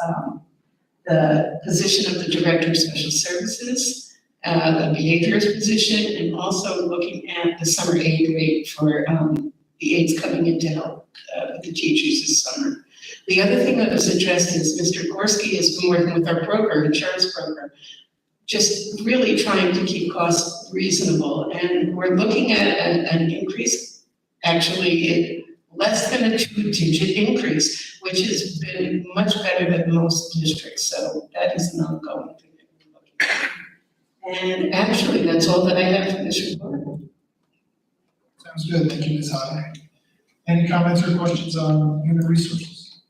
the position of the Director of Special Services, the behaviorist position, and also looking at the summer aid rate for the aides coming in to help with the teachers this summer. The other thing that was addressed is Mr. Gorski has been working with our broker, insurance broker, just really trying to keep costs reasonable. And we're looking at an increase, actually, less than a 2-digit increase, which has been much better than most districts, so that is an ongoing thing that we're looking at. And actually, that's all that I have for this report. Sounds good, thank you, Ms. Hodge. Any comments or questions on human resources?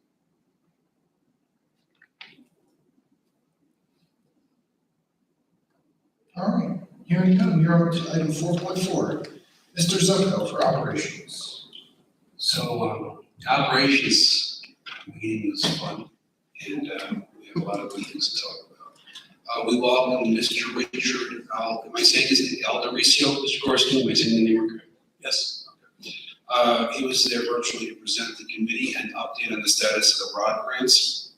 All right, hearing none, you're on to item 4.4. Mr. Zucco for operations. So, operations meeting was fun, and we have a lot of good things to talk about. We welcome Mr. Richard, am I saying his Aldericio, Mr. Gorski, am I saying the name correct? Yes. Okay. He was there virtually to present the committee and update on the status of the ROD grants.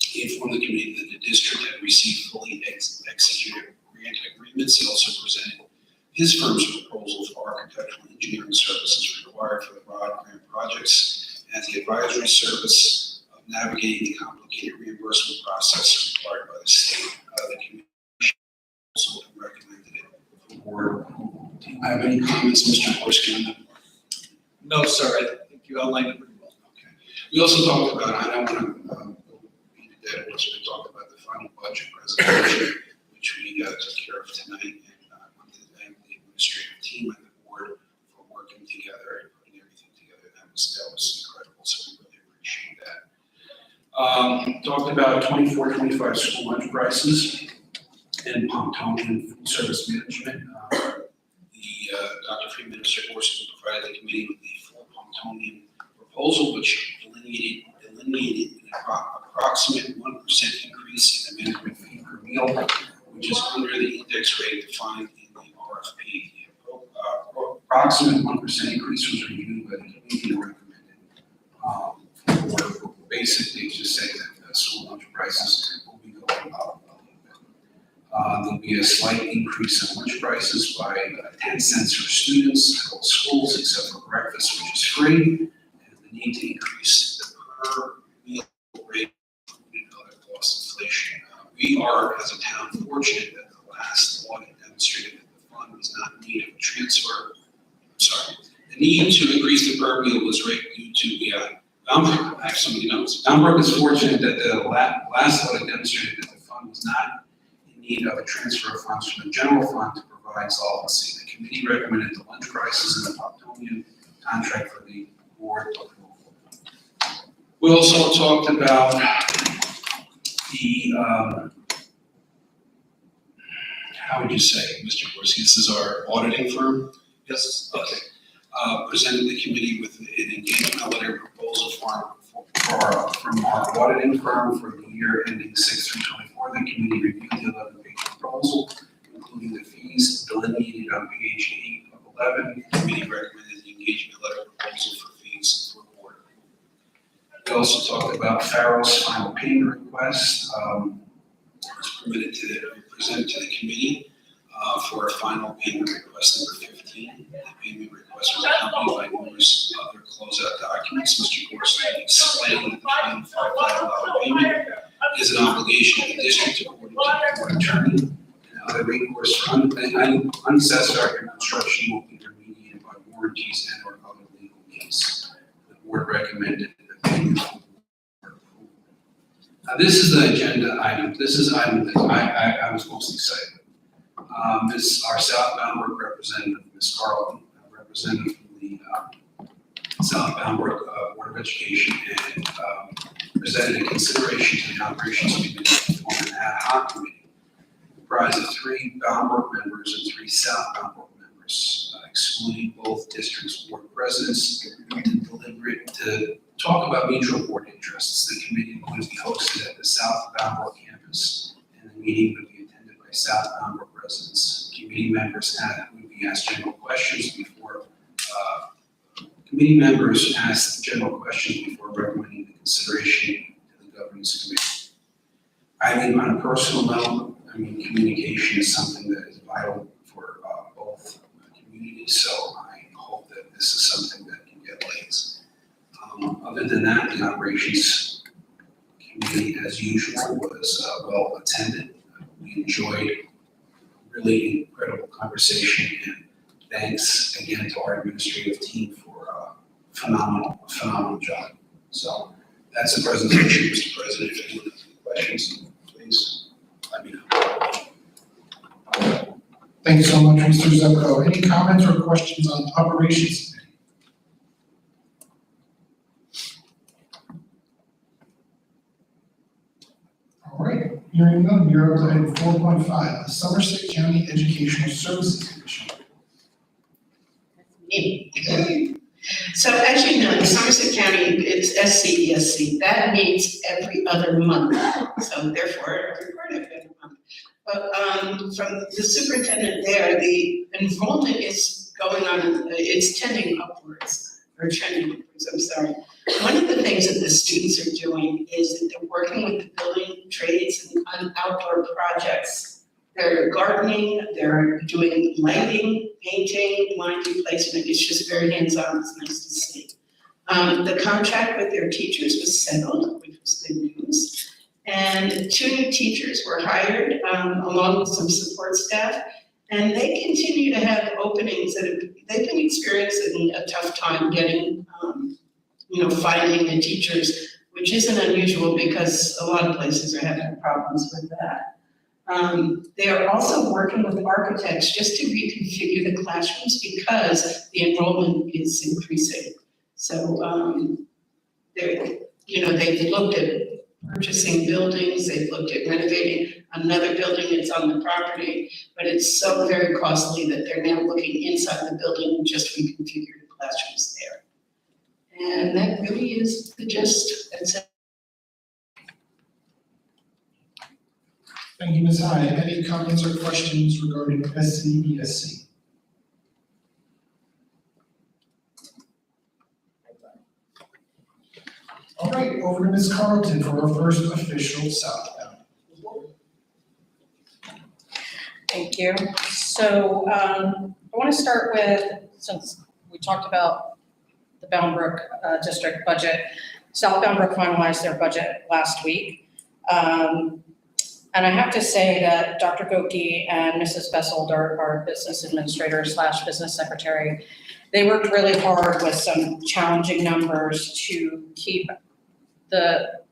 He informed the committee that the district had received fully executed grant agreements. He also presented his firm's proposal for architectural engineering services required for the ROD grant projects and the advisory service of navigating the complicated reimbursement process required by the state. The committee also recommended it for the board. Do you have any comments, Mr. Gorski, on that? No, sir, I think you outlined it pretty well. Okay. We also talked about, I don't want to beat a dead horse, we talked about the final budget presentation, which we took care of tonight, and I wanted to thank the administrative team and the board for working together and putting everything together. That was incredible, so we really appreciate that. Talked about 24-25 school lunch prices and Pomptonian food service management. Dr. Freeman, Mr. Gorski provided the committee with the full Pomptonian proposal, which delineated an approximate 1% increase in the management fee per meal, which is under the index rate defined in the RFP. The approximate 1% increase was reviewed by the committee and recommended. Basically, just say that the school lunch prices will be going up a little bit. There'll be a slight increase in lunch prices by 10 cents for students at all schools except for breakfast, which is free, and the need to increase the per meal rate and other cost inflation. We are, as a town, fortunate that the last audit demonstrated that the fund was not in need of a transfer. The need to increase the per meal was right due to I have so many notes. Boundbrook is fortunate that the last audit demonstrated that the fund was not in need of a transfer of funds from the general fund to provide solvency. The committee recommended the lunch prices in the Pomptonian contract for the board approval. We also talked about the, how would you say, Mr. Gorski, this is our auditing firm? Yes. Okay. Presented the committee with an engagement letter proposal from our auditing firm for the year ending 6/3/24. The committee reviewed the 11-page proposal, including the fees delineated on page 8 of 11. The committee recommended the engagement letter proposal for fees for board. We also talked about Farrell's final payment request. Was presented to the committee for a final payment request number 15. The payment request was accompanied by numerous other closeout documents. Mr. Gorski explained that the $25,000 payment is an obligation of the district according to the board attorney. And other recourse for unsatisfactory construction will be remediated by warranties and or other legal means. The board recommended the payment for board approval. Now, this is the agenda item. This is an item that I was most excited. Our southbound work representative, Ms. Carlton, representative from the southbound work Board of Education, and presented a consideration to the operations committee to form an ad hoc committee comprised of 3 bound work members and 3 southbound work members, excluding both districts' board presidents, to talk about mutual board interests. The committee would be hosted at the southbound work campus, and the meeting would be attended by southbound work residents. Committee members would be asked general questions before recommending the consideration to the governance committee. I think on a personal note, communication is something that is vital for both communities, so I hope that this is something that can get legs. Other than that, the operations committee, as usual, was well attended. We enjoyed really incredible conversation, and thanks again to our administrative team for phenomenal job. So that's the presentation, Mr. President. If anyone has any questions, please let me know. Thank you so much, Mr. Zepko. Any comments or questions on operations? All right, hearing none, we are up to item 4.5, the Somerset County Educational Services Commission. So as you know, in Somerset County, it's SCESC. That meets every other month. So therefore, every part of every month. But from the superintendent there, the enrollment is going on, it's tending upwards, or trending upwards, I'm sorry. One of the things that the students are doing is that they're working with the building trades and on outdoor projects. They're gardening, they're doing lighting, painting, line replacement. It's just very hands-on, it's nice to see. The contract with their teachers was settled, which was good news. And 2 new teachers were hired, along with some support staff. And they continue to have openings that they've been experiencing a tough time getting, finding the teachers, which isn't unusual because a lot of places are having problems with that. They are also working with architects just to reconfigure the classrooms because the enrollment is increasing. So, they've looked at purchasing buildings, they've looked at renovating another building that's on the property, but it's so very costly that they're now looking inside the building and just reconfigure the classrooms there. And that really is the gist. That's it. Thank you, Ms. Hyde. Any comments or questions regarding SCESC? All right, over to Ms. Carlton for our first official southbound. Thank you. So I want to start with, since we talked about the Bound Brook district budget, South Bound Brook finalized their budget last week. And I have to say that Dr. Goki and Mrs. Bessold, our business administrator / business secretary, they worked really hard with some challenging numbers to keep the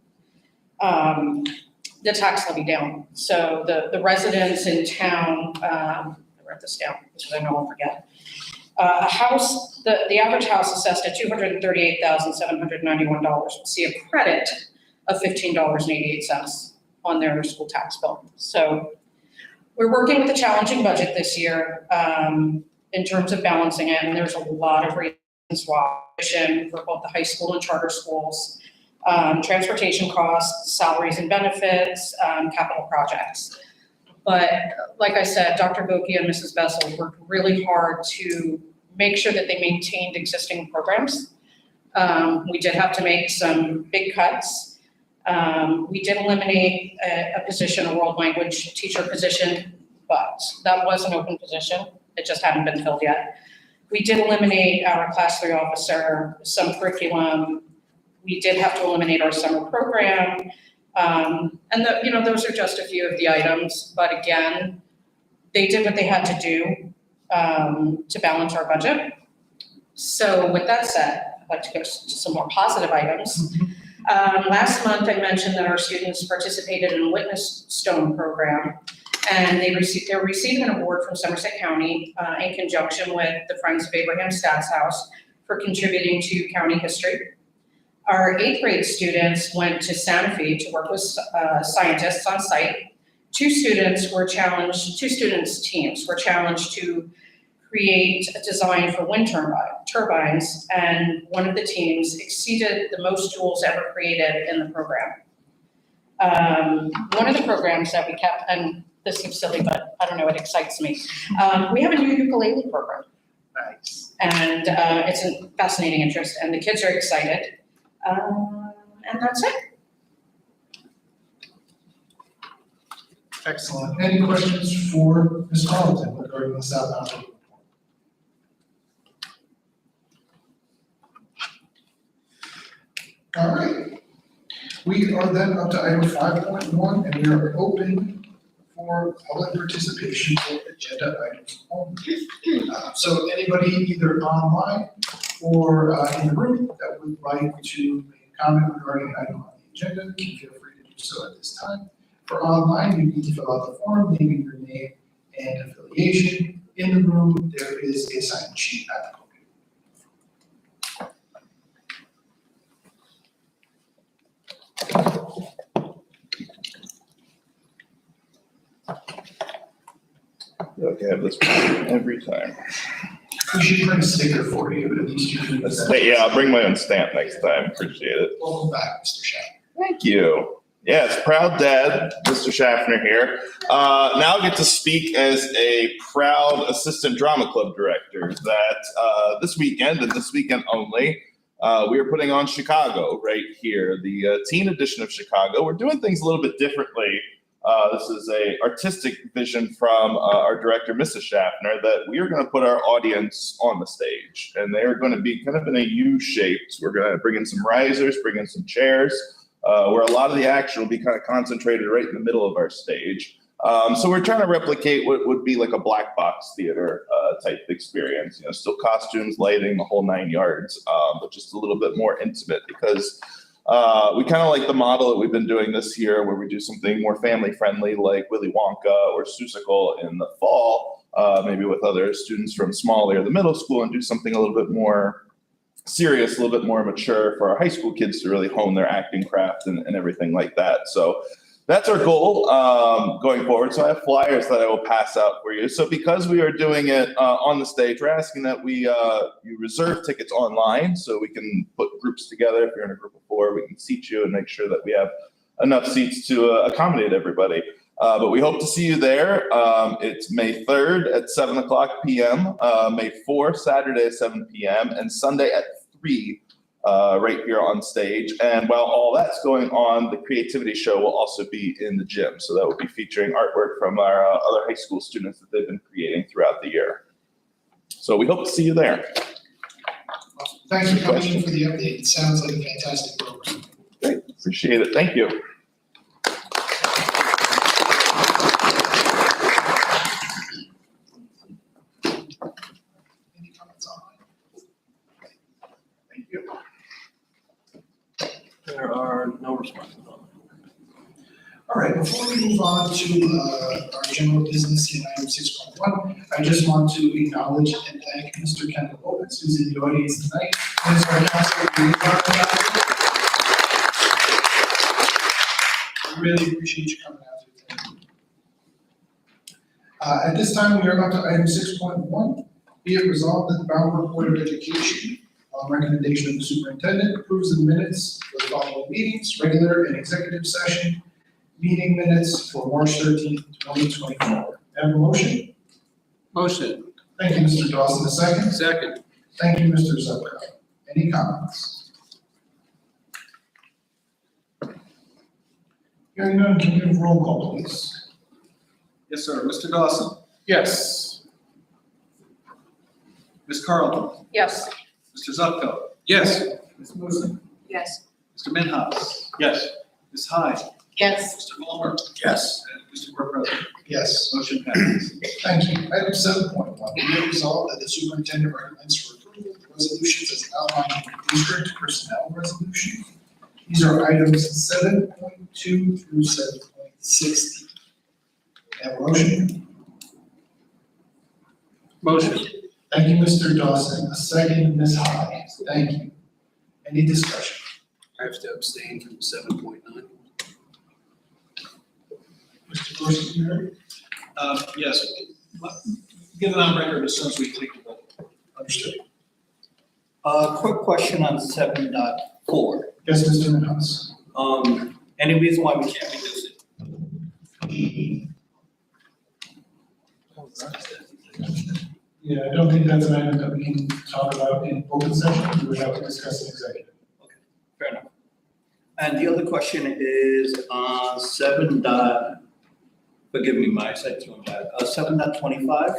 tax levy down. So the residents in town, I wrote this down because I know I'll forget. The average house assessed at $238,791 will see a credit of $15.88 on their school tax bill. So we're working with a challenging budget this year in terms of balancing it, and there's a lot of reasons why for both the high school and charter schools, transportation costs, salaries and benefits, capital projects. But like I said, Dr. Goki and Mrs. Bessel worked really hard to make sure that they maintained existing programs. We did have to make some big cuts. We did eliminate a position, a world language teacher position, but that was an open position. It just hadn't been filled yet. We did eliminate our class 3 officer, some curriculum. We did have to eliminate our summer program. And those are just a few of the items, but again, they did what they had to do to balance our budget. So with that said, I'd like to go to some more positive items. Last month, I mentioned that our students participated in a Witness Stone program, and they're receiving an award from Somerset County in conjunction with the Friends of Abraham Stats House for contributing to county history. Our 8th grade students went to Santa Fe to work with scientists on site. Two students teams were challenged to create a design for wind turbines, and one of the teams exceeded the most joules ever created in the program. One of the programs that we kept, and this seems silly, but I don't know, it excites me. We have a new ukulele program. Nice. And it's a fascinating interest, and the kids are excited. And that's it. Excellent. Any questions for Ms. Carlton regarding the southbound report? All right. We are then up to item 5.1, and we are open for public participation for agenda items only. So anybody either online For, in the room that would like to make a comment regarding an item on the agenda, you can feel free to do so at this time. For online, you need to fill out the form, naming your name and affiliation. In the room, there is a sign-in sheet at the podium. Okay, I have this every time. We should print a sticker for you, but at least you can. Yeah, I'll bring my own stamp next time. Appreciate it. Welcome back, Mr. Schaffner. Thank you. Yes, proud dad, Mr. Schaffner here. Now I get to speak as a proud assistant drama club director that this weekend and this weekend only, we are putting on Chicago right here, the teen edition of Chicago. We're doing things a little bit differently. This is a artistic vision from our director, Mrs. Schaffner, that we are going to put our audience on the stage, and they are going to be kind of in a U-shaped. We're going to bring in some risers, bring in some chairs, where a lot of the action will be kind of concentrated right in the middle of our stage. So we're trying to replicate what would be like a black box theater type experience, still costumes, lighting, the whole 9 yards, but just a little bit more intimate because we kind of like the model that we've been doing this year where we do something more family friendly like Willy Wonka or Seussical in the fall, maybe with other students from Smalley or the middle school, and do something a little bit more serious, a little bit more mature for our high school kids to really hone their acting craft and everything like that. So that's our goal going forward. So I have flyers that I will pass out for you. So because we are doing it on the stage, we're asking that you reserve tickets online so we can put groups together. If you're in a group of 4, we can seat you and make sure that we have enough seats to accommodate everybody. But we hope to see you there. It's May 3rd at 7:00 p.m., May 4th, Saturday at 7 p.m., and Sunday at 3 right here on stage. And while all that's going on, the creativity show will also be in the gym. So that will be featuring artwork from our other high school students that they've been creating throughout the year. So we hope to see you there. Thanks for coming in for the update. It sounds like a fantastic program. Great, appreciate it. Thank you. Any comments on it? Thank you. There are no responses. All right, before we move on to our general business in item 6.1, I just want to acknowledge and thank Mr. Kendall Lopez, who's in the audience tonight, and his council. We really appreciate you coming out here today. At this time, we are on to item 6.1. Be it resolved that the Bound Board of Education, on recommendation of the superintendent, approves the minutes for the following meetings, regular and executive session, meeting minutes for March 13th, 2024. Have a motion? Motion. Thank you, Mr. Dawson. A second? Second. Thank you, Mr. Zupko. Any comments? Hearing none, can we have roll call, please? Yes, sir. Mr. Dawson. Yes. Ms. Carlton. Yes. Mr. Zupko. Yes. Ms. Musin. Yes. Mr. Minhas. Yes. Ms. Hyde. Yes. Mr. Ballmer. Yes. And Mr. Board President. Yes. Motion passes. Thank you. Item 7.1, be it resolved that the superintendent recommends for approval the resolutions as outlined in the district personnel resolution. These are items 7.2 through 7.60. Have a motion? Motion. Thank you, Mr. Dawson. A second, Ms. Hyde. Thank you. Any discussion? I have to abstain from 7.9. Mr. Dorsey, you heard? Yes. Get it on record as soon as we take the vote. Understood. Quick question on 7.4. Yes, Mr. Minhas. Any reason why we can't reduce it? Yeah, I don't think that's an item that we can talk about in open session. We would have to discuss in executive. Fair enough. And the other question is on forgive me, my eyesight too bad. 7.25.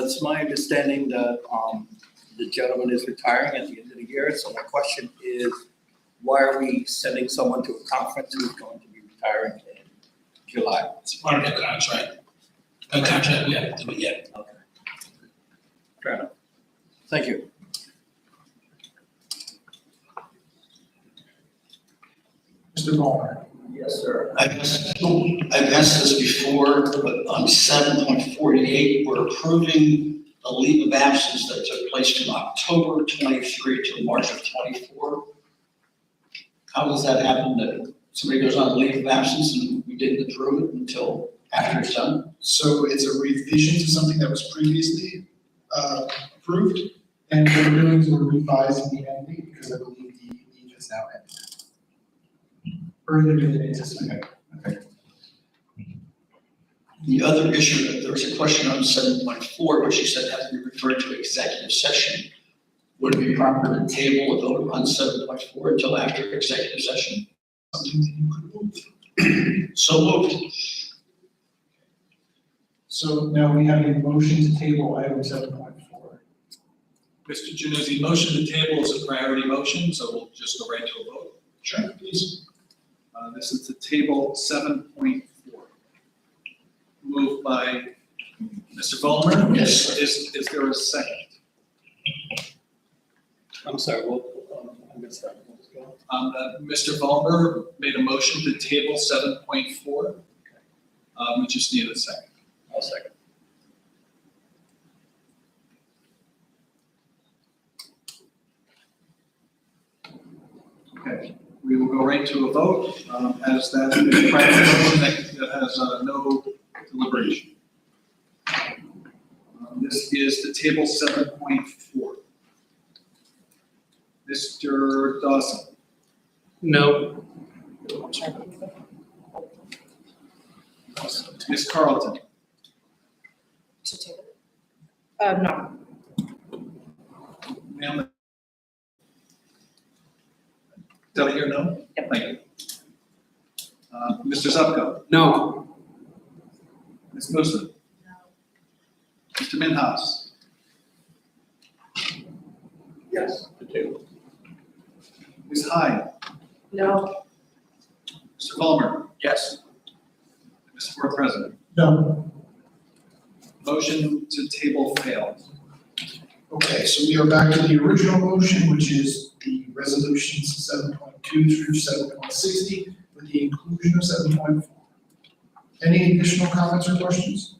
It's my understanding that the gentleman is retiring at the end of the year. So my question is, why are we sending someone to a conference who's going to be retiring in July? It's part of the contract. A contract, we have to do it yet. Okay. Fair enough. Thank you. Mr. Ballmer. Yes, sir. I've asked this before, but on 7.48, we're approving a leave of absence that took place from October 23 to March of 24. How does that happen that somebody goes on leave of absence and we didn't approve it until after it's done? So it's a revision to something that was previously approved, and what we're doing is we're revising the end date because I believe the leave has now ended. Earlier than anticipated. The other issue, there was a question on 7.4, which you said has to be referred to executive session. Would it be proper to table a vote on 7.4 until after executive session? Something that you could move. So moved. So now we have a motion to table item 7.4. Mr. Januzzi, motion to table is a priority motion, so we'll just go right to a vote. Sure, please. This is to table 7.4. Moved by Mr. Ballmer. Yes. Is there a second? I'm sorry, I missed that. Mr. Ballmer made a motion to table 7.4. We just need a second. I'll second. Okay, we will go right to a vote, as that is a private motion that has no deliberation. This is the table 7.4. Mr. Dawson? No. Ms. Carlton? No. Ma'am? Did I hear no? Yep. Thank you. Mr. Zupko? No. Ms. Musa? No. Mr. Minhas? Yes. Ms. Hyde? No. Mr. Ballmer? Yes. Mr. Board President? No. Motion to table failed. Okay, so we are back to the original motion, which is the resolutions 7.2 through 7.60 with the inclusion of 7.4. Any additional comments or questions?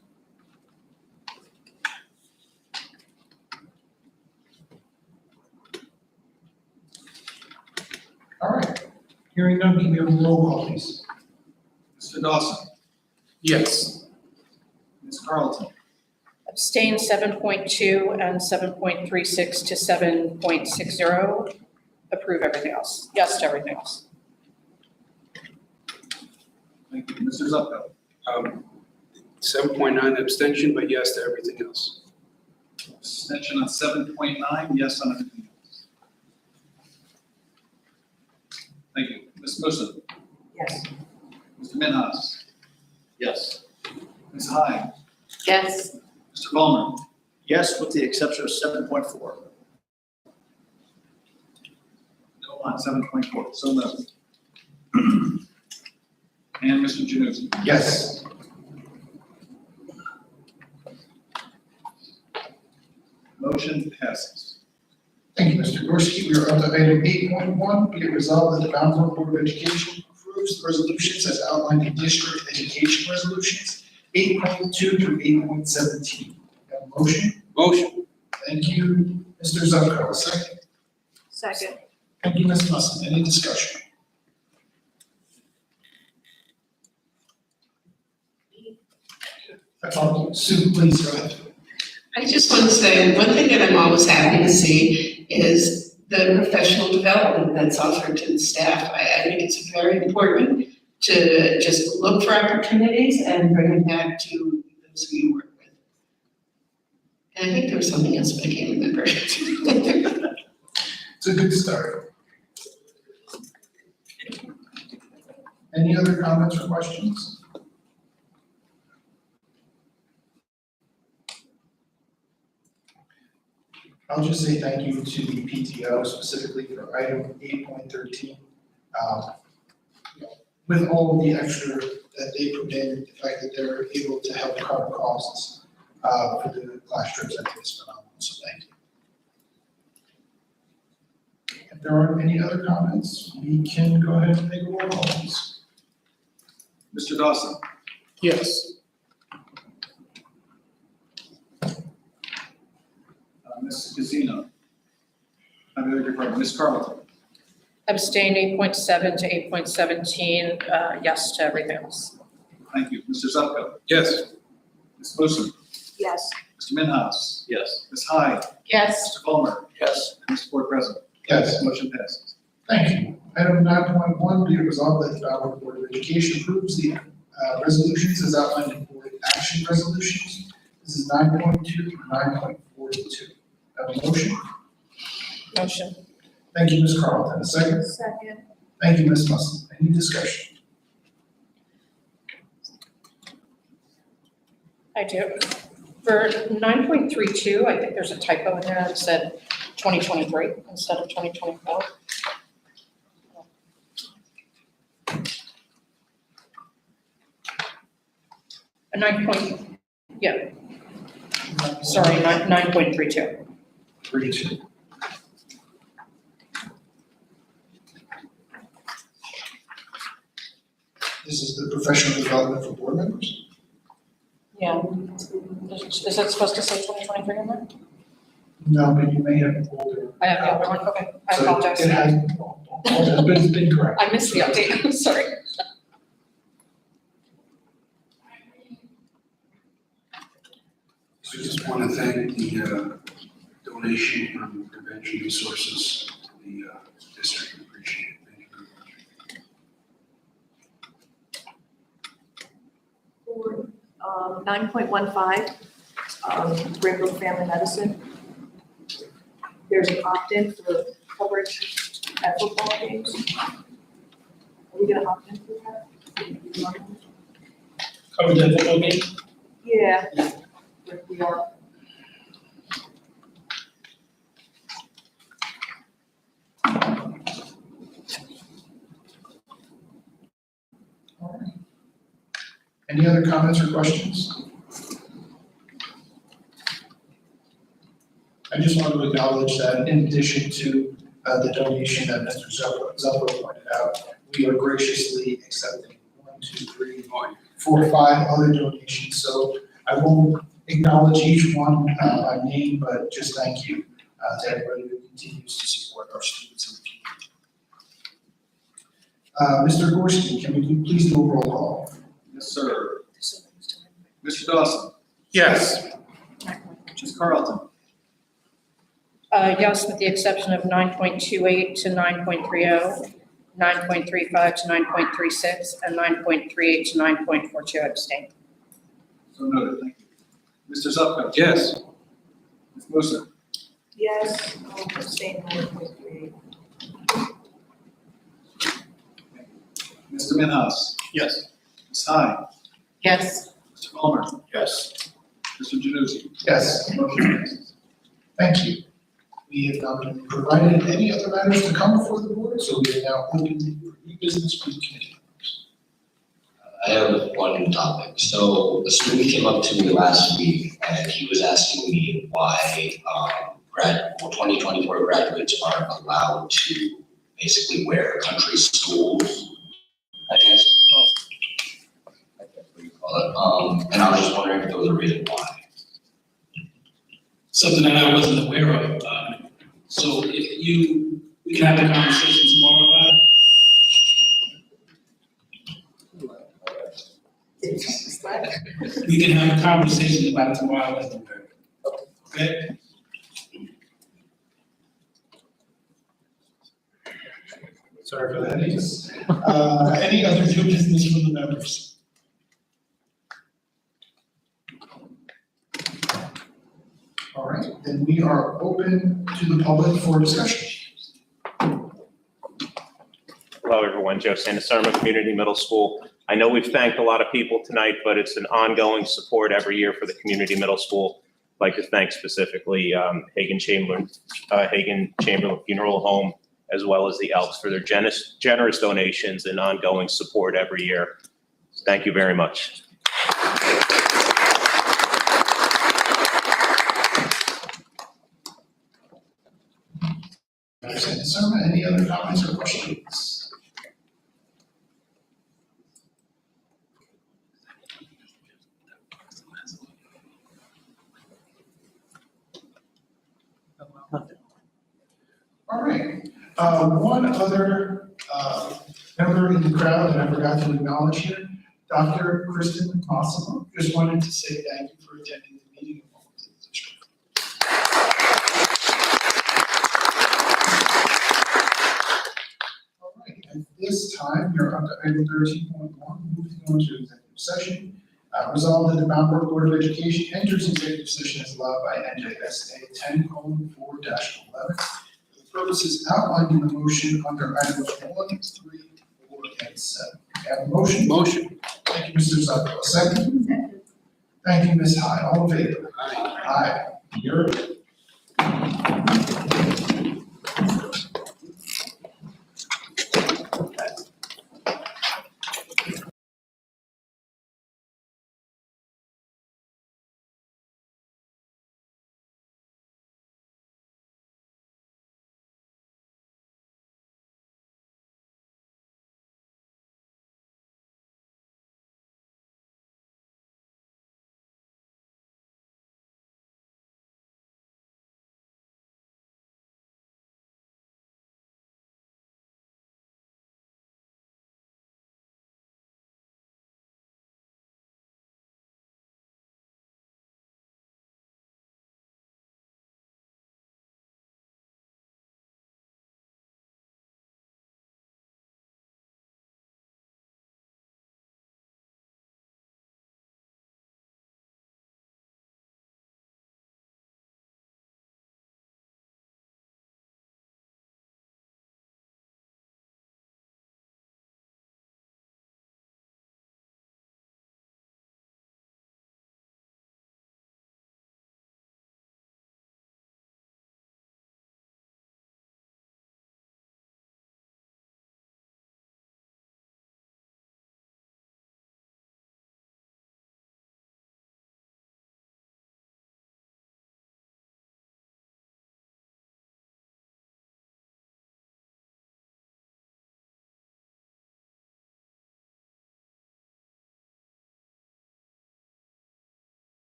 All right, hearing none, can we have a roll call, please? Mr. Dawson? Yes. Ms. Carlton? Abstain 7.2 and 7.36 to 7.60. Approve everything else. Yes to everything else. Thank you. Mr. Zupko? 7.9 abstention, but yes to everything else. Abstention on 7.9, yes on everything else. Thank you. Ms. Musa? Yes. Mr. Minhas? Yes. Ms. Hyde? Yes. Mr. Ballmer? Yes, with the exception of 7.4. No on 7.4, so noted. And Mr. Januzzi? Yes. Motion passes. Thank you, Mr. Gorski. We are up to item 8.1. Be it resolved that the Mount Vernon Board of Education approves the resolutions as outlined in district education resolutions 8.2 through 8.17. Have a motion? Motion. Thank you, Mr. Zupko. A second. Second. Thank you, Ms. Musson. Any discussion? Sue, please go ahead. I just want to say, one thing that I'm always happy to see is the professional development that's offered to the staff. I think it's very important to just look for opportunities and bring them back to those who you work with. And I think there was something else, but I can't remember. It's a good start. Any other comments or questions? I'll just say thank you to the PTO specifically for item 8.13. With all of the extra that they put in, the fact that they're able to help cover costs for the class trips, I think is phenomenal, so thank you. If there aren't any other comments, we can go ahead and take a roll call, please. Mr. Dawson? Yes. Ms. Casino? I beg your pardon, Ms. Carlton? Abstain 8.7 to 8.17, yes to everything else. Thank you. Mr. Zupko? Yes. Ms. Boson? Yes. Mr. Minhaus? Yes. Ms. Hyde? Yes. Mr. Fulmer? Yes. And Mr. Board President? Yes. Motion passes. Thank you. Item 9.1, be it resolved that the Belleville Board of Education approves the resolutions as outlined in board action resolutions. This is 9.2 through 9.42. Have a motion? Motion. Thank you, Ms. Carlton. A second? Second. Thank you, Ms. Muslin. Any discussion? I do. For 9.32, I think there's a typo in there that said 2023 instead of 2024. A 9 yeah, sorry, 9.32. 32. This is the professional development for board members? Yeah. Is it supposed to say 2023 in there? No, but you may have an older. I have the other one, okay, I So apologize. It has, but it's been correct. I missed the update, I'm sorry. So I just want to thank the donation from Prevention Resources to the district. Appreciate it. Thank you very much. For 9.15, Greenbrook Family Medicine. There's an opt-in for coverage at football games. Are we gonna opt in for that? Cover the football game? Yeah, we are. Any other comments or questions? I just want to acknowledge that in addition to the donation that Mr. Zuppo pointed out, we are graciously accepting 1, 2, 3, 4, 5 other donations. So I won't acknowledge each one by name, but just thank you to everybody who continues to support our students in the community. Mr. Gorski, can we please do a roll call? Yes, sir. Mr. Dawson? Yes. Ms. Carlton? Yes, with the exception of 9.28 to 9.30, 9.35 to 9.36, and 9.38 to 9.42, abstain. So noted, thank you. Mr. Zupko? Yes. Ms. Boson? Yes, abstain 9.38. Mr. Minhaus? Yes. Ms. Hyde? Yes. Mr. Fulmer? Yes. Mr. Januzzi? Yes. Motion passes. Thank you. We have not been provided any other matters to come before the board, so we are now open for new business with committee members. I have one topic. So a student came up to me last week and he was asking me why 2024 graduates aren't allowed to basically wear country schools, I guess. I guess what you call it. And I was just wondering if there was a reason why. Something that I wasn't aware of. So if we can have a conversation tomorrow about it. We can have a conversation about it tomorrow, Mr. Mayor. Okay? Sorry for that, Ace. Any other new business from the members? All right, then we are open to the public for discussion. Hello, everyone. Joe Santasarma, Community Middle School. I know we've thanked a lot of people tonight, but it's an ongoing support every year for the Community Middle School. I'd like to thank specifically Hagen Chamberlain Funeral Home, as well as the Elks for their generous donations and ongoing support every year. Thank you very much. Representative Surma, any other comments or questions? All right, one other, member in the crowd that I forgot to acknowledge here, Dr. Kristen Massimo, just wanted to say thank you for attending the meeting and welcome to the district. All right, at this time, we're up to item 13.1, moving on to executive session. Resolved that the Mount Brook Board of Education enters executive session as allowed by NJSA 10:4-11 for the purposes outlined in the motion under items 1, 3, 4, and 7. May I have a motion? Motion. Thank you, Mr. Zuckerman. Second? Thank you, Ms. High. All in favor? Aye. You're.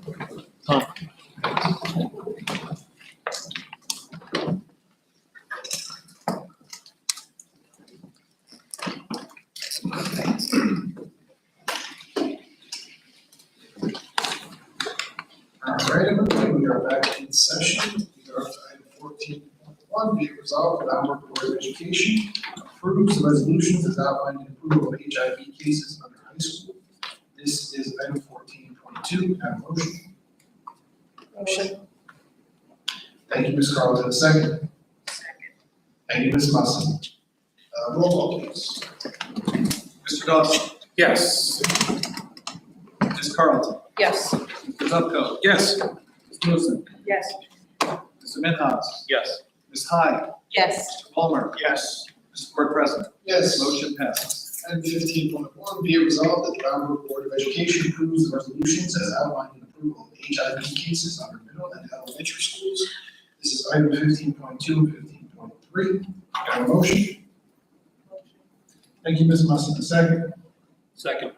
All right, everybody, we are back in session. We are to item 14.1, be it resolved that our Board of Education approves the resolutions as outlined in approval of HIV cases under high school. This is item 14.2. Have a motion. Motion. Thank you, Ms. Carlton. A second. Thank you, Ms. Musson. Roll call, please. Mr. Dawson? Yes. Ms. Carlton? Yes. Mr. Zupko? Yes. Ms. Wilson? Yes. Mr. Minhas? Yes. Ms. Hyde? Yes. Mr. Palmer? Yes. Mr. Board President? Yes. Motion passes. Item 15.1, be it resolved that the Bound Board of Education approves the resolutions as outlined in approval of HIV cases under middle and elementary schools. This is item 15.2 and 15.3. Have a motion? Thank you, Ms. Musson. A second. Second.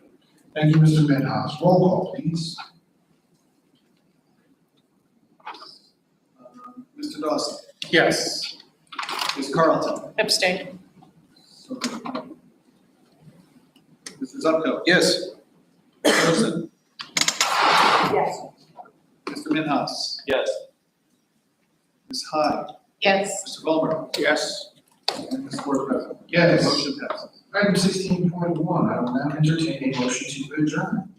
Thank you, Mr. Minhas. Roll call, please. Mr. Dawson? Yes. Ms. Carlton? Abstain. Mr. Zupko? Yes. Ms. Wilson? Yes. Mr. Minhas? Yes. Ms. Hyde? Yes. Mr. Palmer? Yes. And Mr. Board President? Yes. Motion passes. Item 16.1, I will now entertain a motion to adjourn.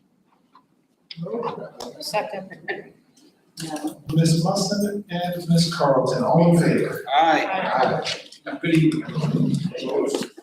Second. Ms. Musson and Ms. Carlton, all in favor? Aye. Aye. Have a good evening.